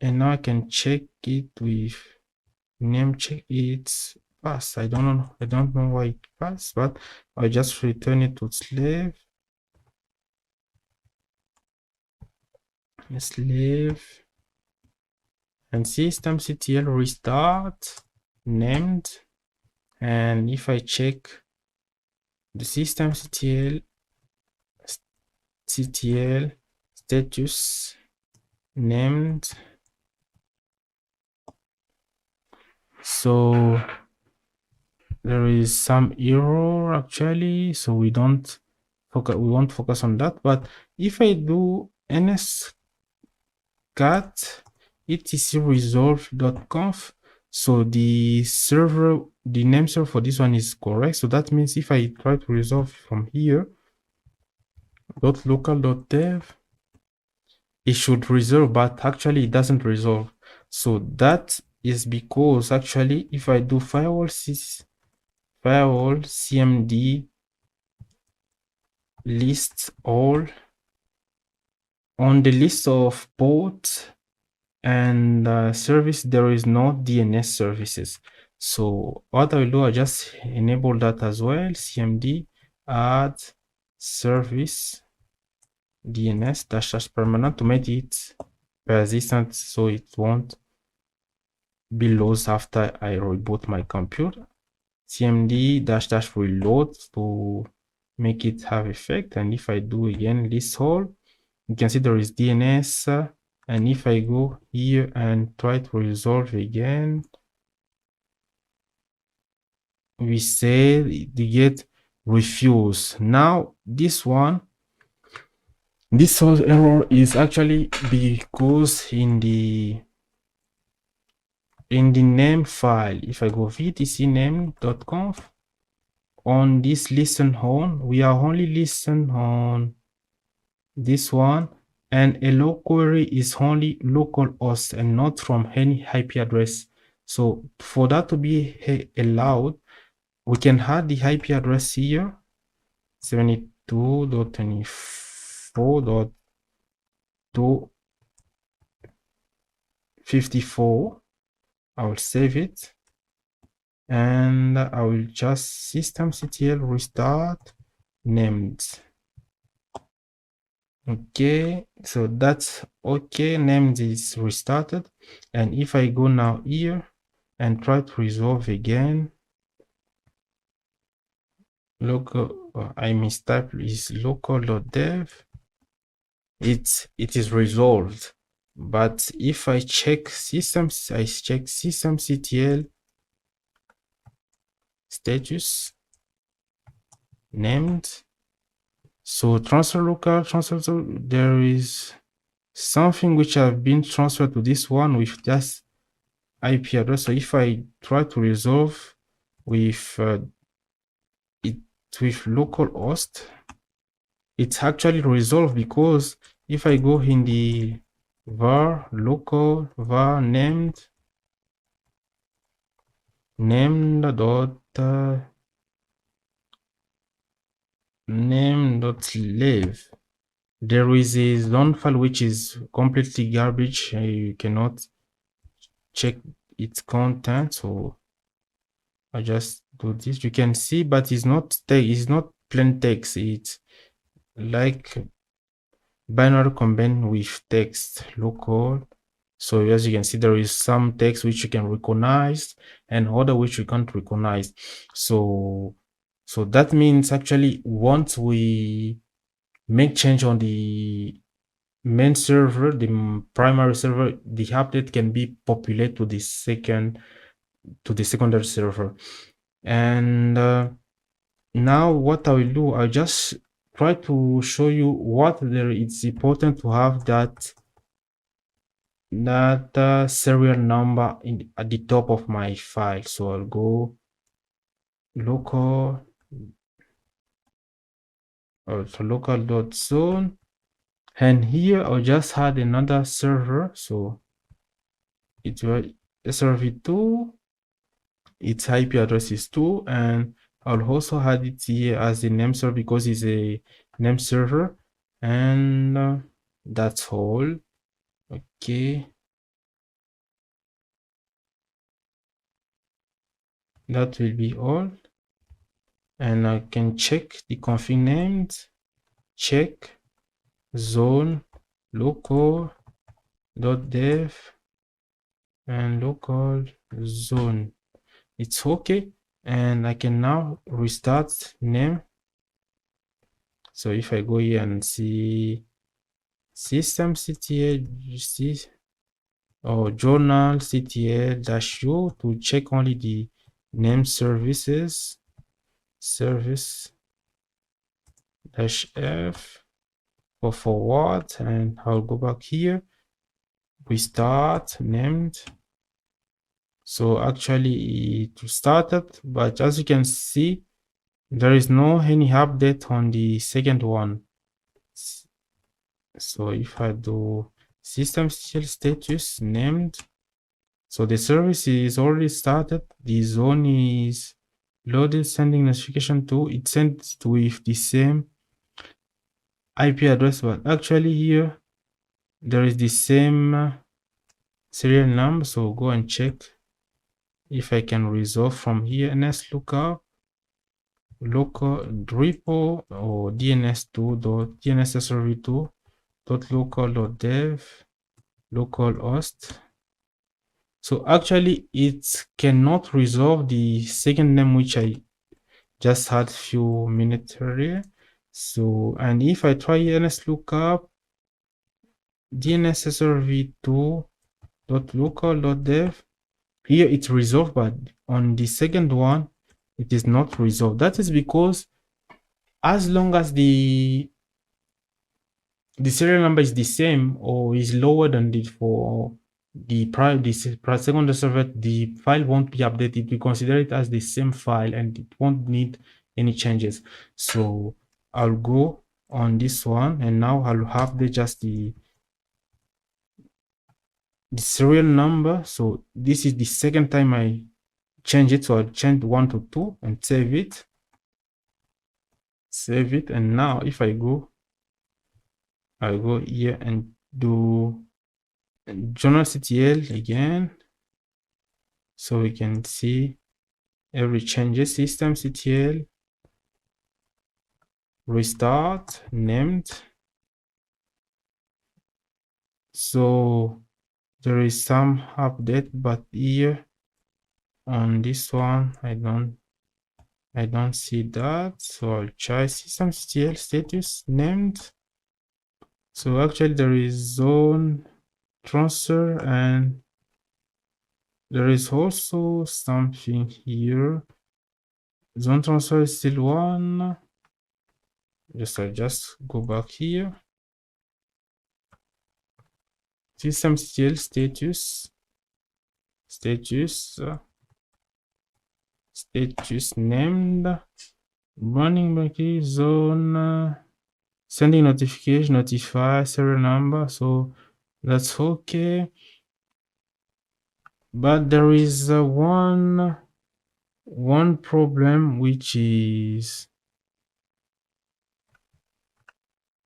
and now I can check it with name check. It's pass. I don't know why it passed, but I just return it to slave, and systemctl restart named. And if I check the systemctl status named, so there is some error actually, so we won't focus on that. But if I do ns cat etc resolve.conf, so the name server for this one is correct. So that means if I try to resolve from here, .local.dev, it should resolve, but actually it doesn't resolve. So that is because actually if I do firewall cmd list all, on the list of ports and service, there is no DNS services. So what I will do, I just enable that as well, cmd add service DNS -- permanent, to make it persistent, so it won't be lost after I reboot my computer. cmd -- reload to make it have effect. And if I do again list all, you can see there is DNS. And if I go here and try to resolve again, we say the get refuse. Now this one, This source error is actually because in the name file, if I go vtc name.conf, on this listen on, we are only listen on this one, and hello query is only localhost and not from any IP address. So for that to be allowed, we can add the IP address here, 72.24.254. I will save it, and I will just systemctl restart named. Okay, so that's okay. Named is restarted, and if I go now here and try to resolve again, local, I mistyped, is local.dev. It is resolved. But if I check systems, I check systemctl status named. So transfer local, transfer, there is something which have been transferred to this one with just IP address. So if I try to resolve with it with localhost, it's actually resolved, because if I go in the var local var named name.live, there is a zone file which is completely garbage. You cannot check its content, so I just do this. You can see, but it's not plain text. It's like binary combined with text local. So as you can see, there is some text which you can recognize and other which you can't recognize. So that means actually once we make change on the main server, the primary server, the update can be populated to the secondary server. And now what I will do, I'll just try to show you what there is important to have that serial number at the top of my file. So I'll go local, so local.zone, and here I'll just add another server. So it will SRV2, its IP address is 2, and I'll also add it here as the name server because it's a name server, and that's all. Okay, that will be all, and I can check the config names, check zone local.dev and local zone. It's okay, and I can now restart name. So if I go here and see systemctl or journal-ctl-u to check only the name services, service-f for forward, and I'll go back here, restart named. So actually it started, but as you can see, there is no any update on the second one. So if I do systemctl status named, so the service is already started, the zone is loaded, sending notification to, it sends it with the same IP address, but actually here there is the same serial number. So go and check if I can resolve from here. DNS lookup local repo or dns2.dns-server2.local.dev localhost. So actually it cannot resolve the second name which I just had few minutes earlier. So, and if I try DNS lookup dns-server2.local.dev, here it's resolved, but on the second one it is not resolved. That is because as long as the the serial number is the same or is lower than the for the secondary server, the file won't be updated. We consider it as the same file and it won't need any changes. So I'll go on this one and now I'll have just the serial number. So this is the second time I change it. So I'll change 1 to 2 and save it. Save it. And now if I'll go here and do journalctl again, so we can see every changes. Systemctl, restart, named. So there is some update, but here on this one I don't see that. So I'll try systemctl status named. So actually there is zone transfer and there is also something here. Zone transfer is still one. I'll just go back here. Systemctl status named running back zone sending notification, notify serial number. So that's okay. But there is one problem, which is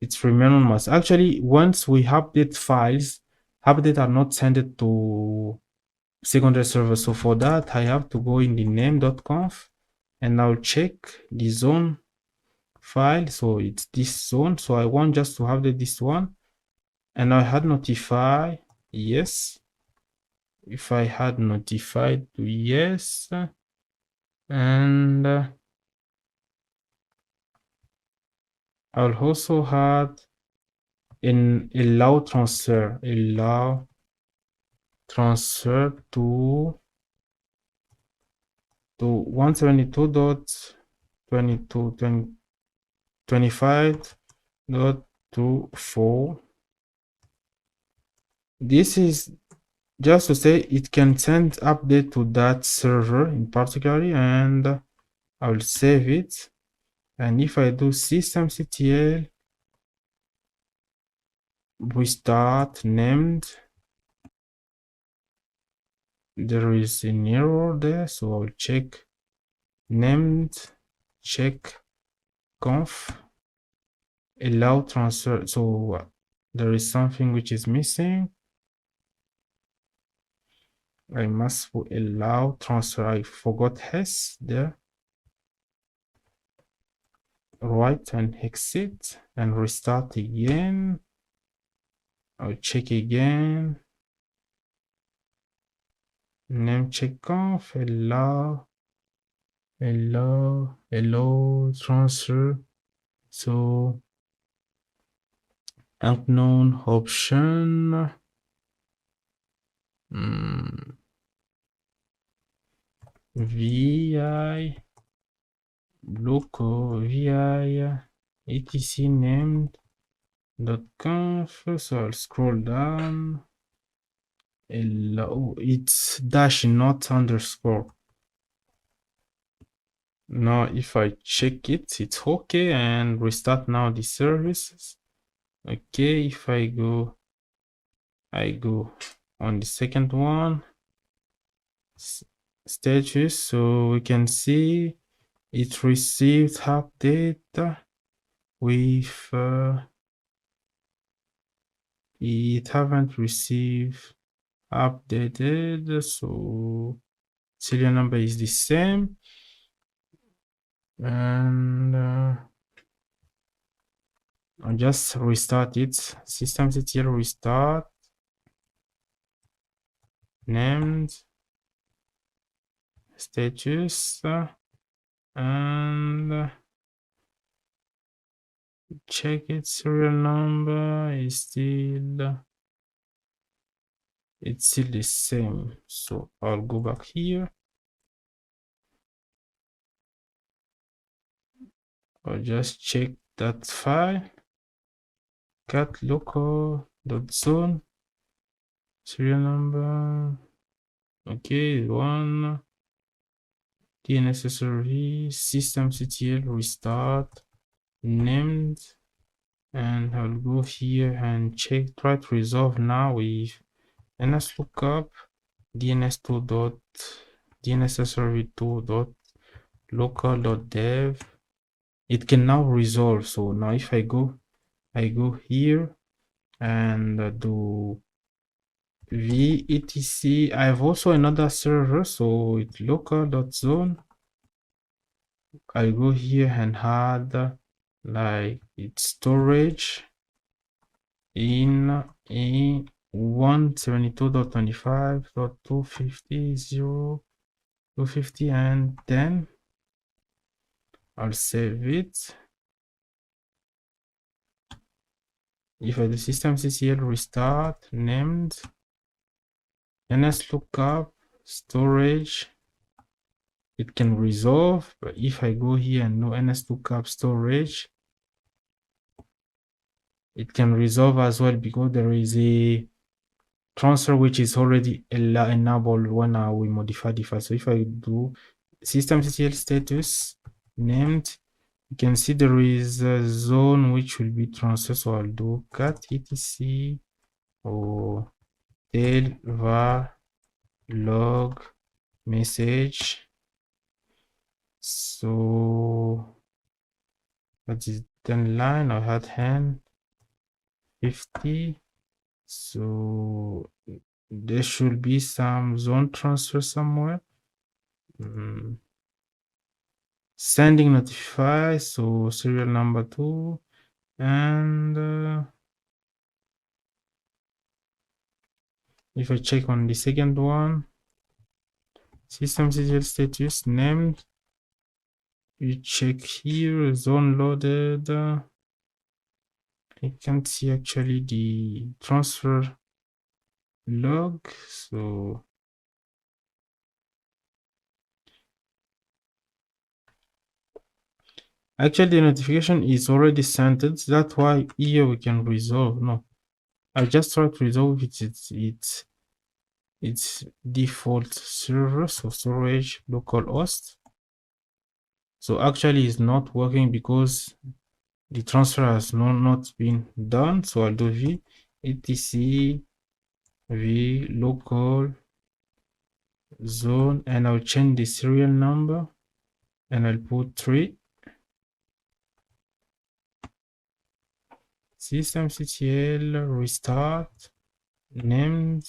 it's remain anonymous. Actually, once we update files, update are not sent to secondary server. So for that, I have to go in the name.conf and I'll check the zone file. So it's this zone. So I want just to update this one. And I had notify, yes. If I had notified to yes, and I'll also had an allow transfer to 172.25.24. This is just to say it can send update to that server in particular, and I'll save it. And if I do systemctl restart named, there is an error there, so I'll check named, check conf, allow transfer. So there is something which is missing. I must allow transfer. I forgot s there. Right, and exit and restart again. I'll check again. Name check conf, allow transfer. So unknown option. vi local vi etc named .conf. So I'll scroll down. It's dash, not underscore. Now if I check it, it's okay, and restart now the services. Okay, if I go on the second one, status, so we can see it received update with it haven't received updated, so serial number is the same, and I'll just restart it. Systemctl restart named status and check it. Serial number is still the same. So I'll go back here. I'll just check that file. cat local dot zone serial number. Okay, one DNS Server systemctl restart named, and I'll go here and check, try to resolve now with ns lookup dns2 dot dnsserver2 dot local dot dev. It can now resolve. So now if I go here and do etc. I have also another server, so it's local.zone. I'll go here and add like its storage in a 172.25.250.0.250, and then I'll save it. If I do systemctl restart named ns lookup storage, it can resolve. But if I go here and no ns lookup storage, it can resolve as well, because there is a transfer which is already enabled when we modify the file. So if I do systemctl status named, you can see there is a zone which will be transferred. So I'll do cat etc or tail var log message. So that is 10 line. I had hand 50. So there should be some zone transfer somewhere. Sending notify, so serial number 2, and if I check on the second one, systemctl status named, you check here, zone loaded. I can't see actually the transfer log, so actually the notification is already sent. That's why here we can resolve. No, I just try to resolve it. It's default server, so storage localhost. So actually it's not working because the transfer has not been done. So I'll do v etc v local zone, and I'll change the serial number, and I'll put 3. Systemctl restart named,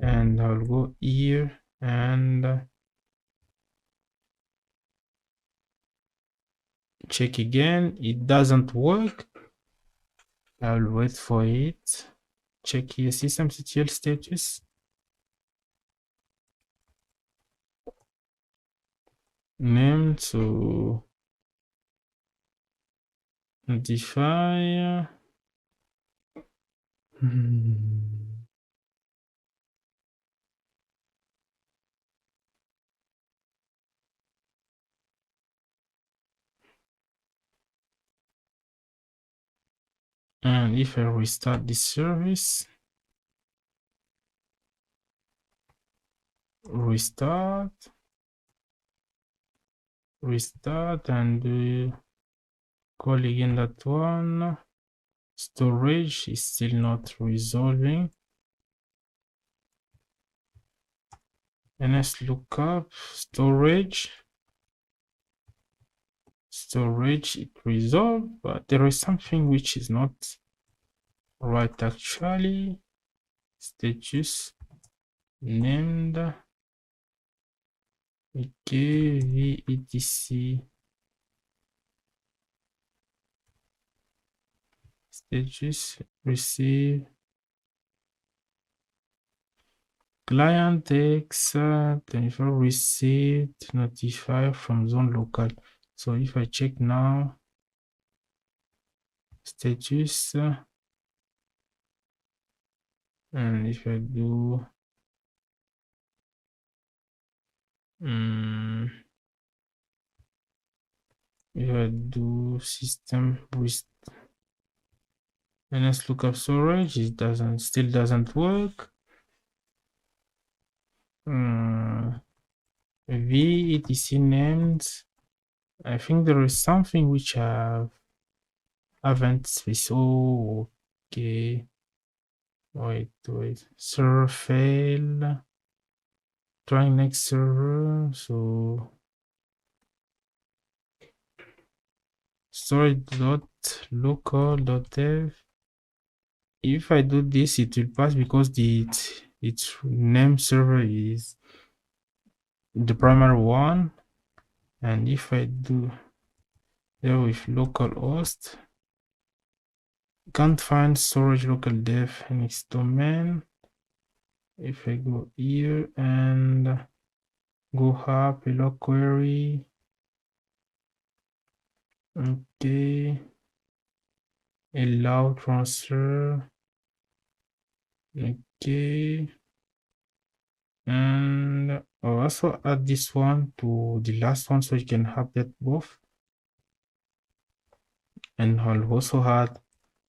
and I'll go here and check again. It doesn't work. I'll wait for it. Check here systemctl status named, so notify. And if I restart the service, restart, and call again that one. Storage is still not resolving. ns lookup storage, it resolved, but there is something which is not right actually. Status named, okay, v etc status receive client x 24 received notify from zone local. So if I check now status, and if I do if I do system DNS lookup storage, it still doesn't work. V etc names. I think there is something which I haven't specified. Oh, okay. Wait. Server fail. Trying next server. So storage.local.dev. If I do this, it will pass because its name server is the primary one. And if I do there with localhost, can't find storage local dev in its domain. If I go here and go up a log query, okay, allow transfer, okay, and I'll also add this one to the last one so you can update both. And I'll also add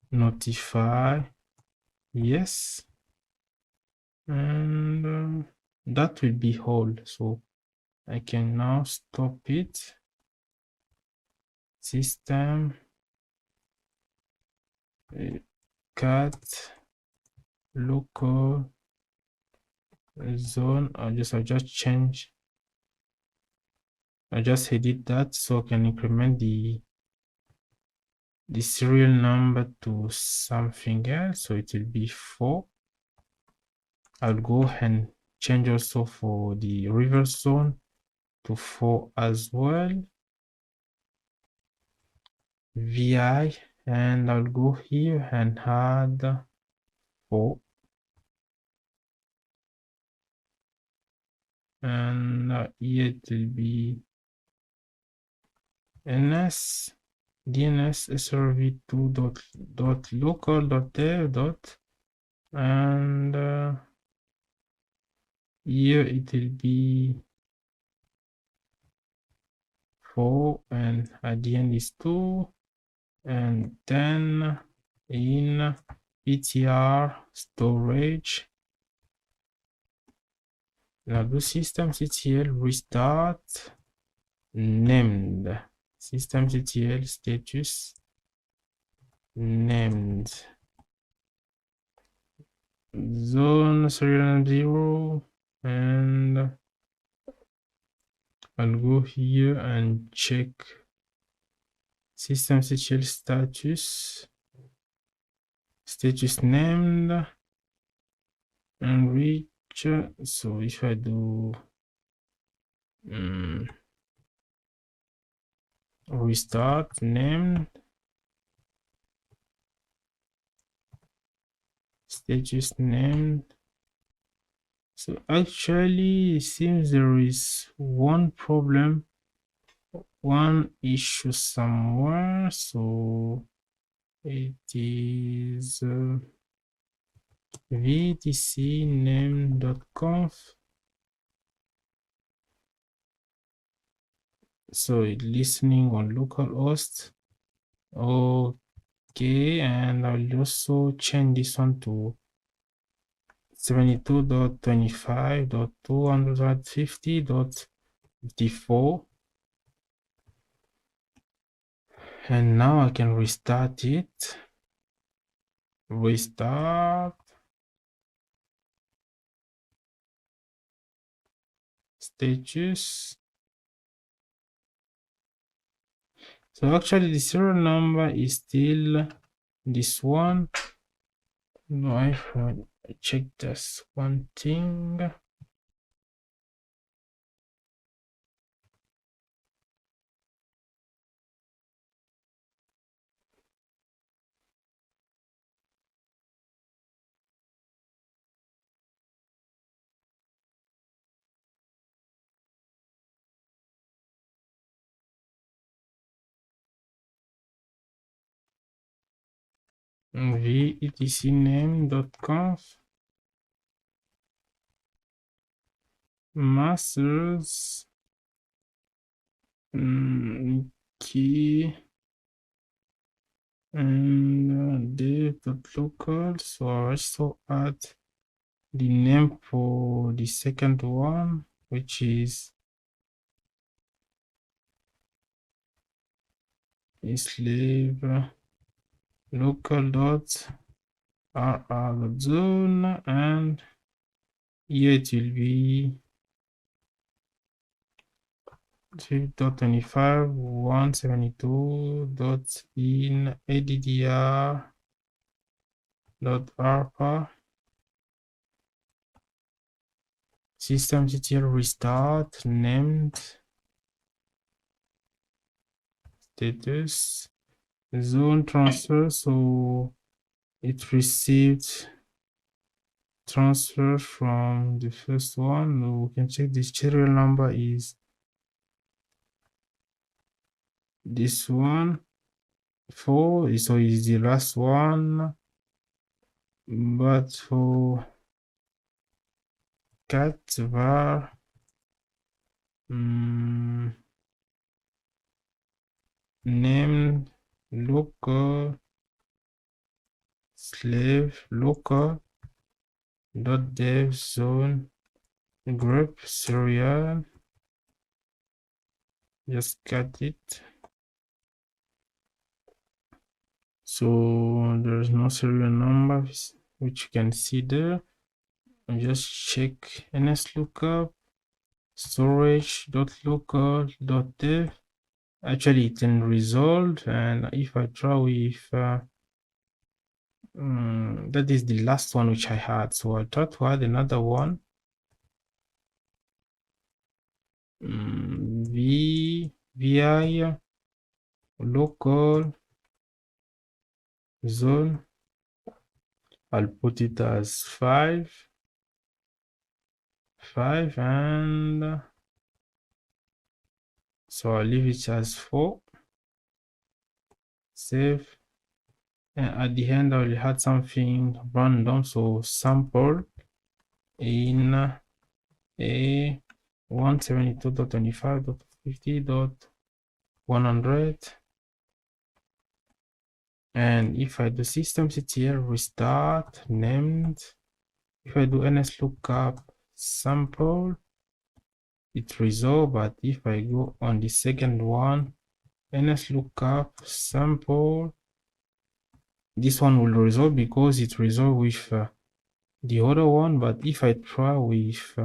notify, yes, and that will be all. So I can now stop it. System cat local zone. I just edit that so I can increment the serial number to something else, so it will be 4. I'll go and change also for the reverse zone to 4 as well. VI, and I'll go here and add 4. And here it will be DNS server2.local.dev. And here it will be 4, and at the end is 2, and then in ptr storage, now do systemctl restart named systemctl status named zone serial 0, and I'll go here and check systemctl status named and reach. So if I do restart named status named, so actually it seems there is one problem, one issue somewhere. So it is vdc name.conf. So it's listening on localhost. Okay, and I'll also change this one to 72.25.250.54. And now I can restart it. Restart status. So actually the serial number is still this one. No, I check this one thing. VETC name.conf masters key and dev local. So I also add the name for the second one, which is slave local dot rr.zone, and here it will be 3.25 172.in addr.arpa systemctl restart named status zone transfer. So it received transfer from the first one. We can check the serial number is this one 4, so is the last one. But for cat var name local slave local dot dev zone group serial, just cut it. So there's no serial number which you can see there. And just check ns lookup storage.local.dev. Actually it can resolve, and if I try with that is the last one which I had, so I'll try to add another one. vi local zone. I'll put it as 5, and so I'll leave it as 4. Save, and at the end I will add something random, so sample in a 172.25.50.100. and if I do systemctl restart named, if I do ns lookup sample, it resolve. But if I go on the second one, ns lookup sample, this one will resolve because it resolved with the other one. But if I try with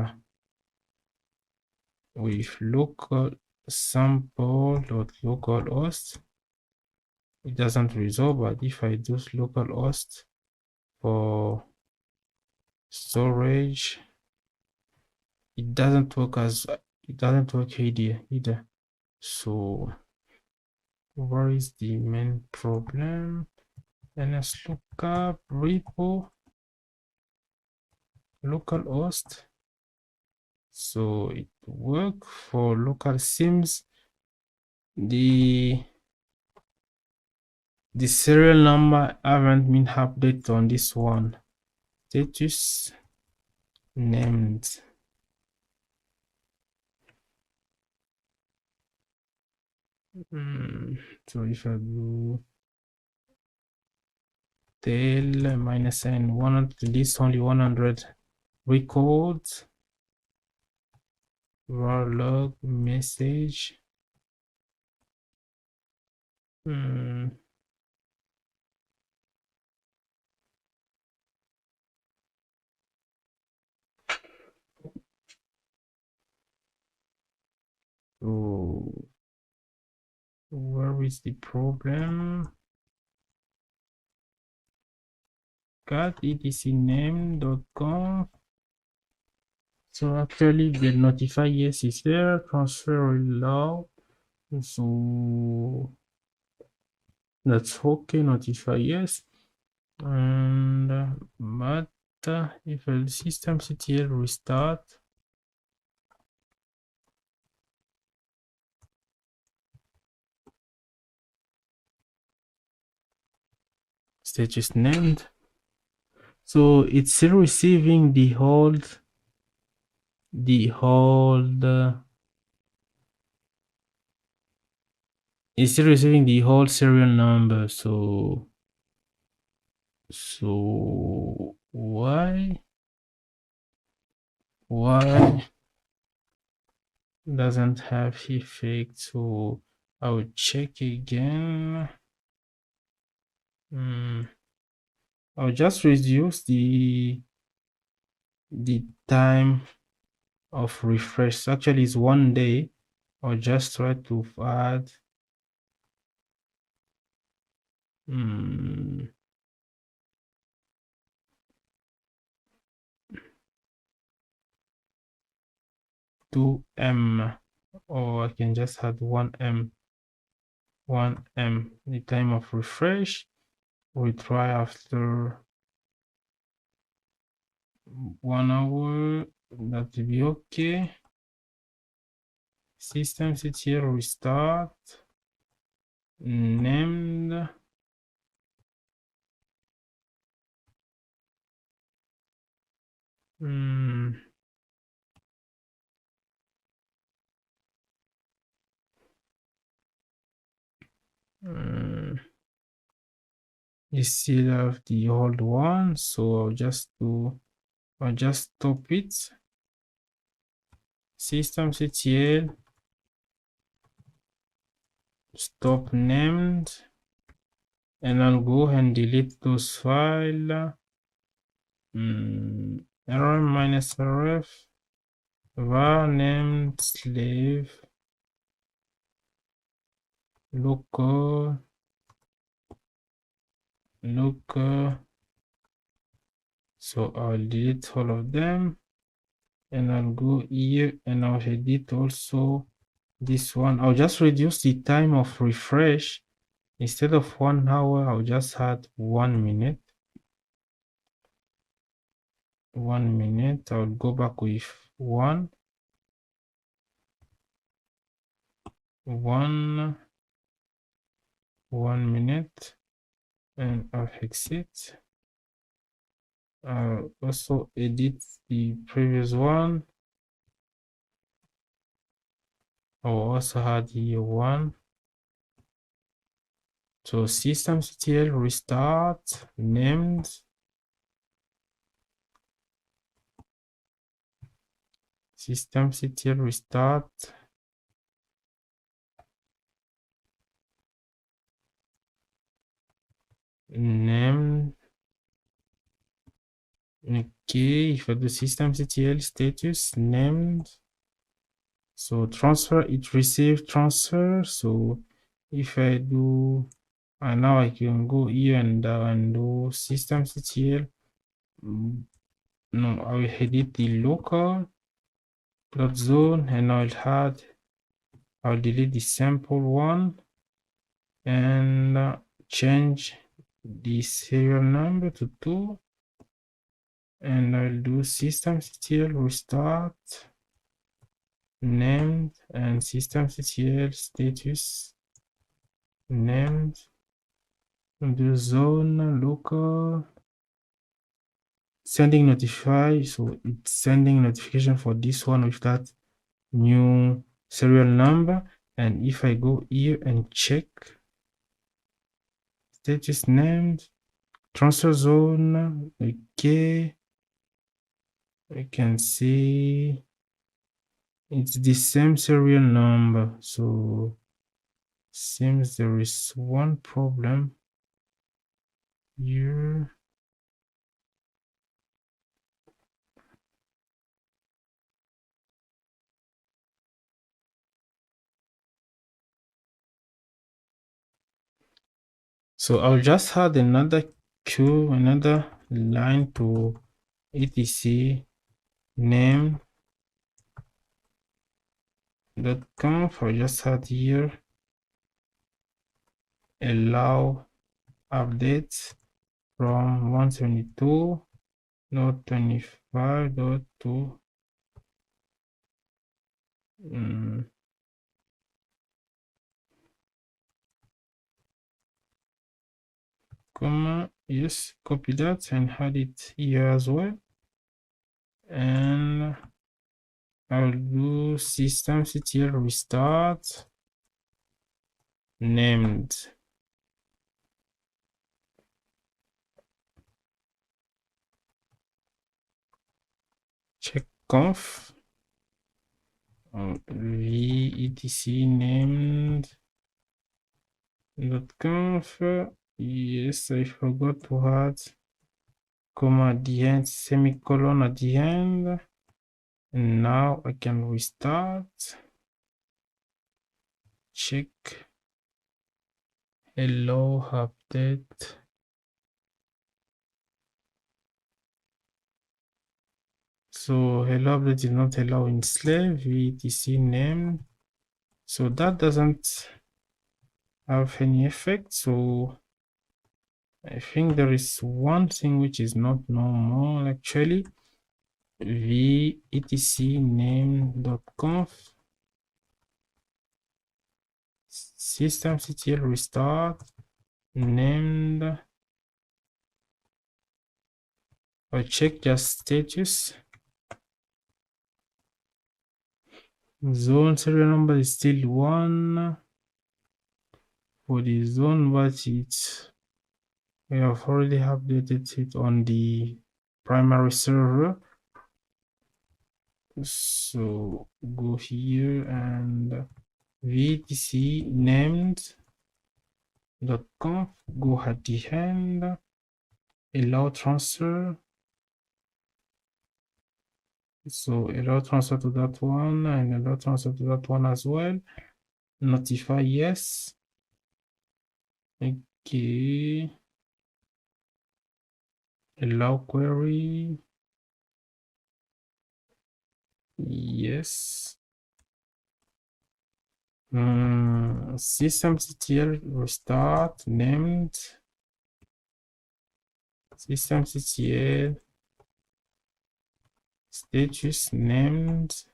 local sample.localhost, it doesn't resolve. But if I do localhost for storage, it doesn't work either. So where is the main problem? ns lookup repo localhost, so it work for local sims. The serial number haven't been updated on this one. Status named. So if I do tail -n 100, list only 100 records, var log message. So where is the problem? Cat etc name.conf. So actually the notify yes is there, transfer allow, so that's okay, notify yes. And but if the systemctl restart, status named, so it's still receiving the hold it's still receiving the whole serial number. So So why doesn't have effect? So I'll check again. I'll just reduce the time of refresh. So actually it's 1 day. I'll just try to add 2M, or I can just add 1M. The time of refresh. We try after 1 hour. That will be okay. Systemctl restart. Named. You still have the old one, so I'll just stop it. Systemctl stop named, and I'll go and delete those files. rm-rf var named slave local. So I'll delete all of them, and I'll go here and I'll edit also this one. I'll just reduce the time of refresh. Instead of 1 hour, I'll just add 1 minute. 1 minute. I'll go back with 1 minute, and I'll exit. I'll also edit the previous one. I'll also add here 1. So systemctl restart named. Systemctl restart named. Okay, if I do systemctl status named, so transfer, it received transfer. So if I do, and now I can go here and do systemctl. No, I will edit the local dot zone, and I'll delete the sample one, and change the serial number to 2, and I'll do systemctl restart named and systemctl status named, and do zone local sending notify. So it's sending notification for this one with that new serial number. And if I go here and check status named transfer zone, okay, I can see it's the same serial number. So seems there is one problem here. So I'll just add another queue, another line to etc name.conf. I'll just add here allow updates from 172.25.2. Comma, yes, copy that and add it here as well. And I'll do systemctl restart named. conf v etc named .conf. Yes, I forgot to add comma at the end, semicolon at the end. And now I can restart. Check. Hello update. So hello update is not allowing slave etc name. So that doesn't have any effect. So I think there is one thing which is not normal actually. V etc name.conf systemctl restart named. I check just status. Zone serial number is still 1 for the zone, but it's we have already updated it on the primary server. So go here and vtc named.conf, go at the end, allow transfer. So allow transfer to that one and allow transfer to that one as well. Notify yes. Okay. Allow query. Yes. Systemctl restart named. Systemctl status named.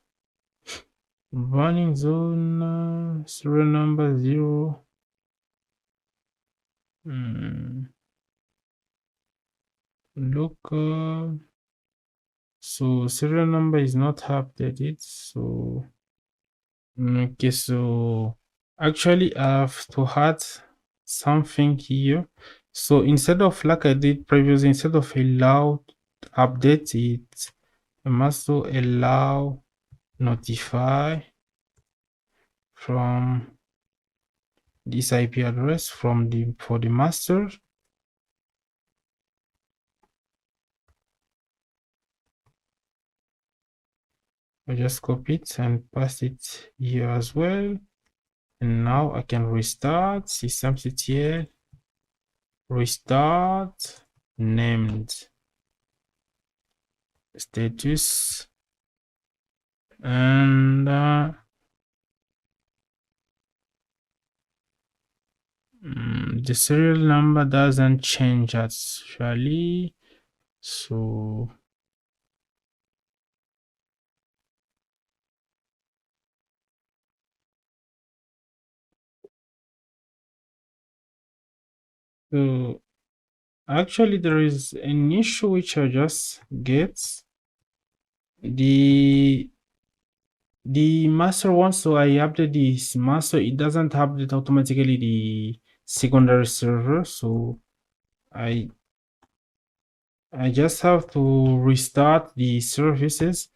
Running zone serial number 0. Local. So serial number is not updated. So okay, so actually I have to add something here. So instead of like I did previously, instead of allow update it, I must also allow notify from this IP address from the for the master. I just copy it and paste it here as well. And now I can restart systemctl restart named status and the serial number doesn't change actually. So actually there is an issue which I just get. The master one, so I update this master, it doesn't update automatically the secondary server, so I just have to restart the services,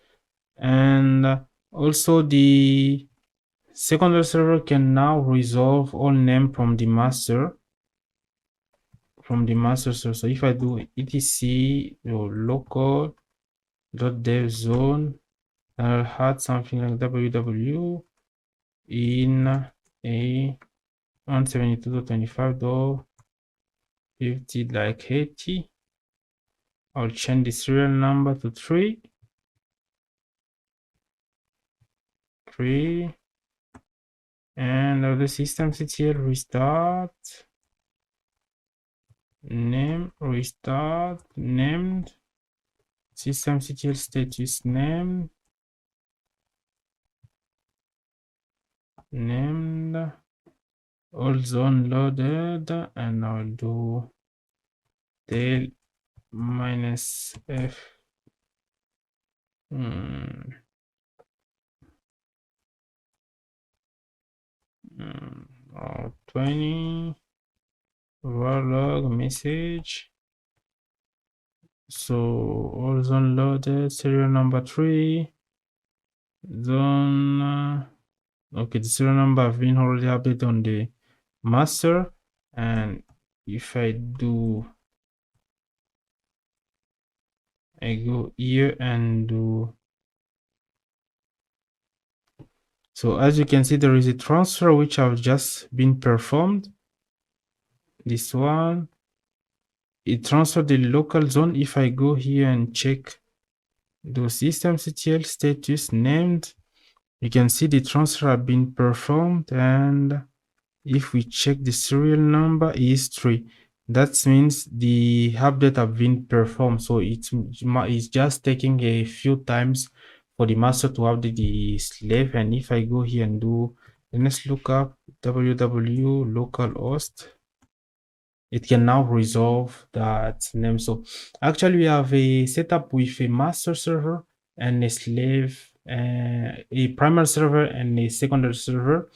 and also the secondary server can now resolve all name from the master server. So if I do etc or local .dev zone, I'll add something like www in a 172.25.50 like 80. I'll change the serial number to 3 and the systemctl restart name restart named systemctl status name named all zone loaded, and I'll do tail -f 20 overlog message So all zone loaded, serial number 3, zone, okay, the serial number have been already updated on the master. And if I go here and do, so as you can see, there is a transfer which have just been performed. This one, it transferred the local zone. If I go here and check the systemctl status named, you can see the transfer have been performed, and if we check the serial number is 3, that means the update have been performed. So it's just taking a few times for the master to update the slave. And if I go here and do DNS lookup www localhost, it can now resolve that name. So actually we have a setup with a master server and a slave, a primary server and a secondary server.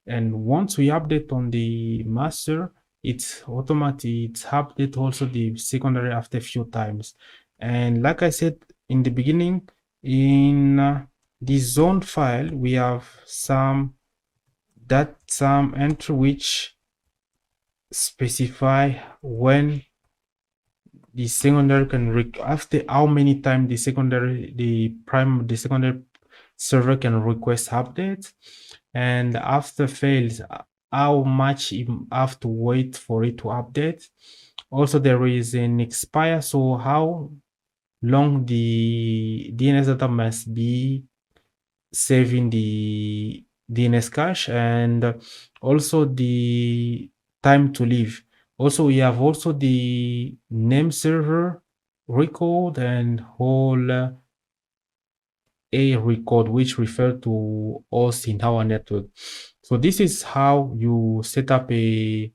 And once we update on the master, it's automatic, it's update also the secondary after a few times. And like I said in the beginning, in the zone file, we have some entry which specify when the secondary can after how many times the secondary server can request updates, and after fails, how much you have to wait for it to update. Also, there is an expire, so how long the DNS data must be saving the DNS cache, and also the time to leave. Also, we have also the name server record and whole a record, which refer to us in our network. So this is how you set up a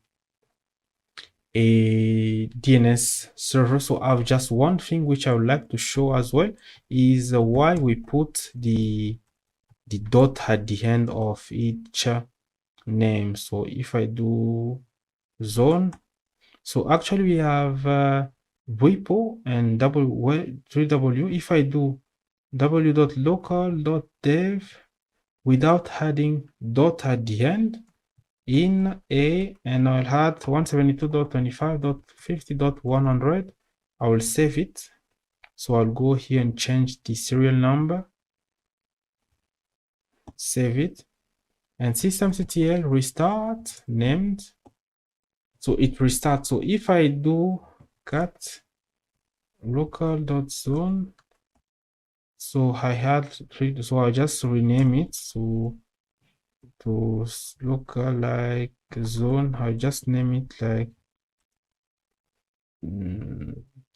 DNS server. So I have just one thing which I would like to show as well is why we put the dot at the end of each name. So if I do zone, so actually we have repo and 3w. If I do w.local.dev without adding dot at the end in a, and I'll add 172.25.50.100, I will save it. So I'll go here and change the serial number, save it, and systemctl restart named. So it restarts. So if I do cat local.zone, so I had three, so I just rename it to local like zone. I just name it like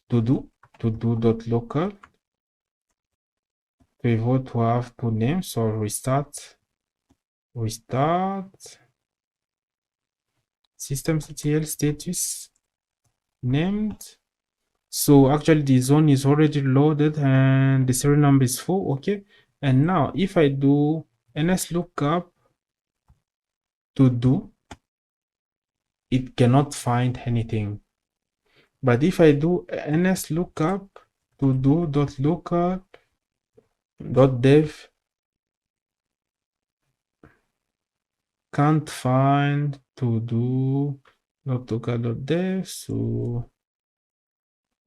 to do dot local to avoid to have two names. So restart systemctl status named. So actually the zone is already loaded and the serial number is 4. Okay, and now if I do ns lookup to do, it cannot find anything. But if I do ns lookup to do dot local dot dev, can't find to do dot local dot dev. So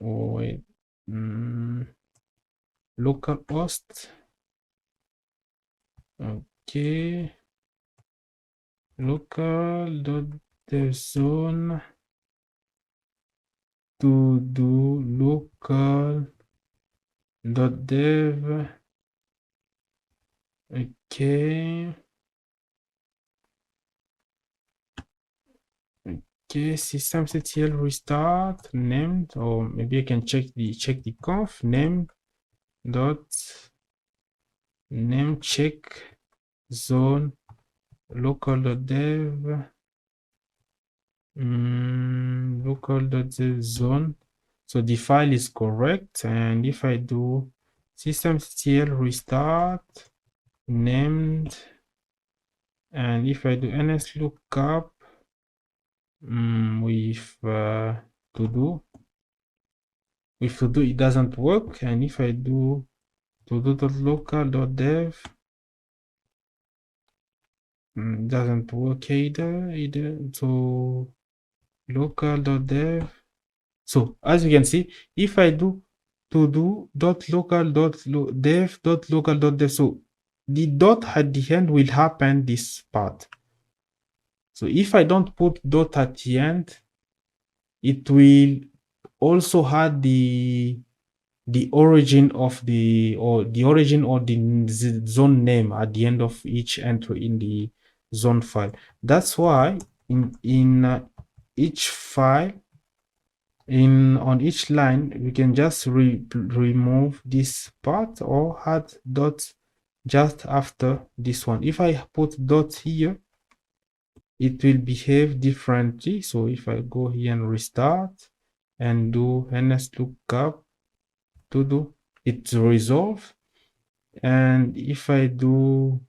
wait, localhost, okay, local dot dev zone to do local dot dev. Okay, systemctl restart named, or maybe I can check the conf name dot name check zone local dot dev local dot dev zone. So the file is correct, and if I do systemctl restart named, and if I do ns lookup with to do, if to do it doesn't work, and if I do todo.local.dev, doesn't work either. So local.dev. So as you can see, if I do to do.local.dev.local.dev, so the dot at the end will happen this part. So if I don't put dot at the end, it will also add the origin of the origin or the zone name at the end of each entry in the zone file. That's why in each file, on each line, we can just remove this part or add dots just after this one. If I put dot here, it will behave differently. So if I go here and restart and do ns lookup to do it resolve, and if I do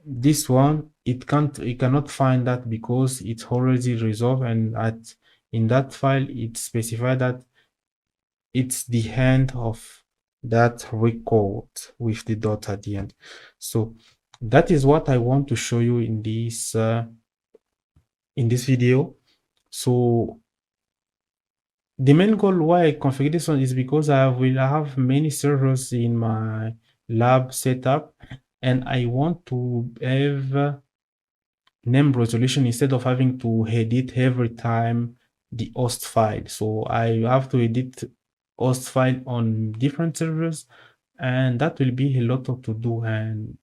this one, it cannot find that because it's already resolved, and in that file it specified that it's the end of that record with the dot at the end. So that is what I want to show you in this video. So the main goal why I configure this one is because I will have many servers in my lab setup, and I want to have name resolution instead of having to edit every time the host file. So I have to edit host file on different servers, and that will be a lot of to do. And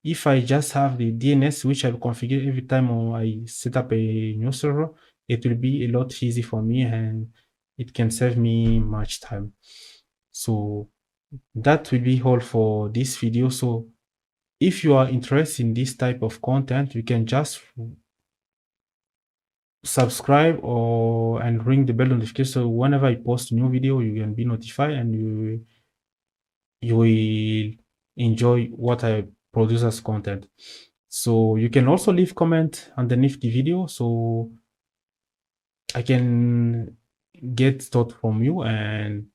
if I just have the DNS, which I will configure every time I set up a new server, it will be a lot easy for me, and it can save me much time. So that will be all for this video. So if you are interested in this type of content, you can just subscribe and ring the bell notification, so whenever I post a new video, you can be notified and you will enjoy what I produce as content. So you can also leave comment underneath the video so I can get thought from you and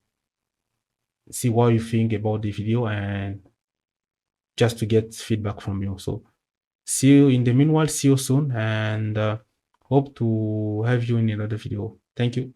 see what you think about the video, and just to get feedback from you. So see you in the meanwhile, see you soon, and hope to have you in another video. Thank you.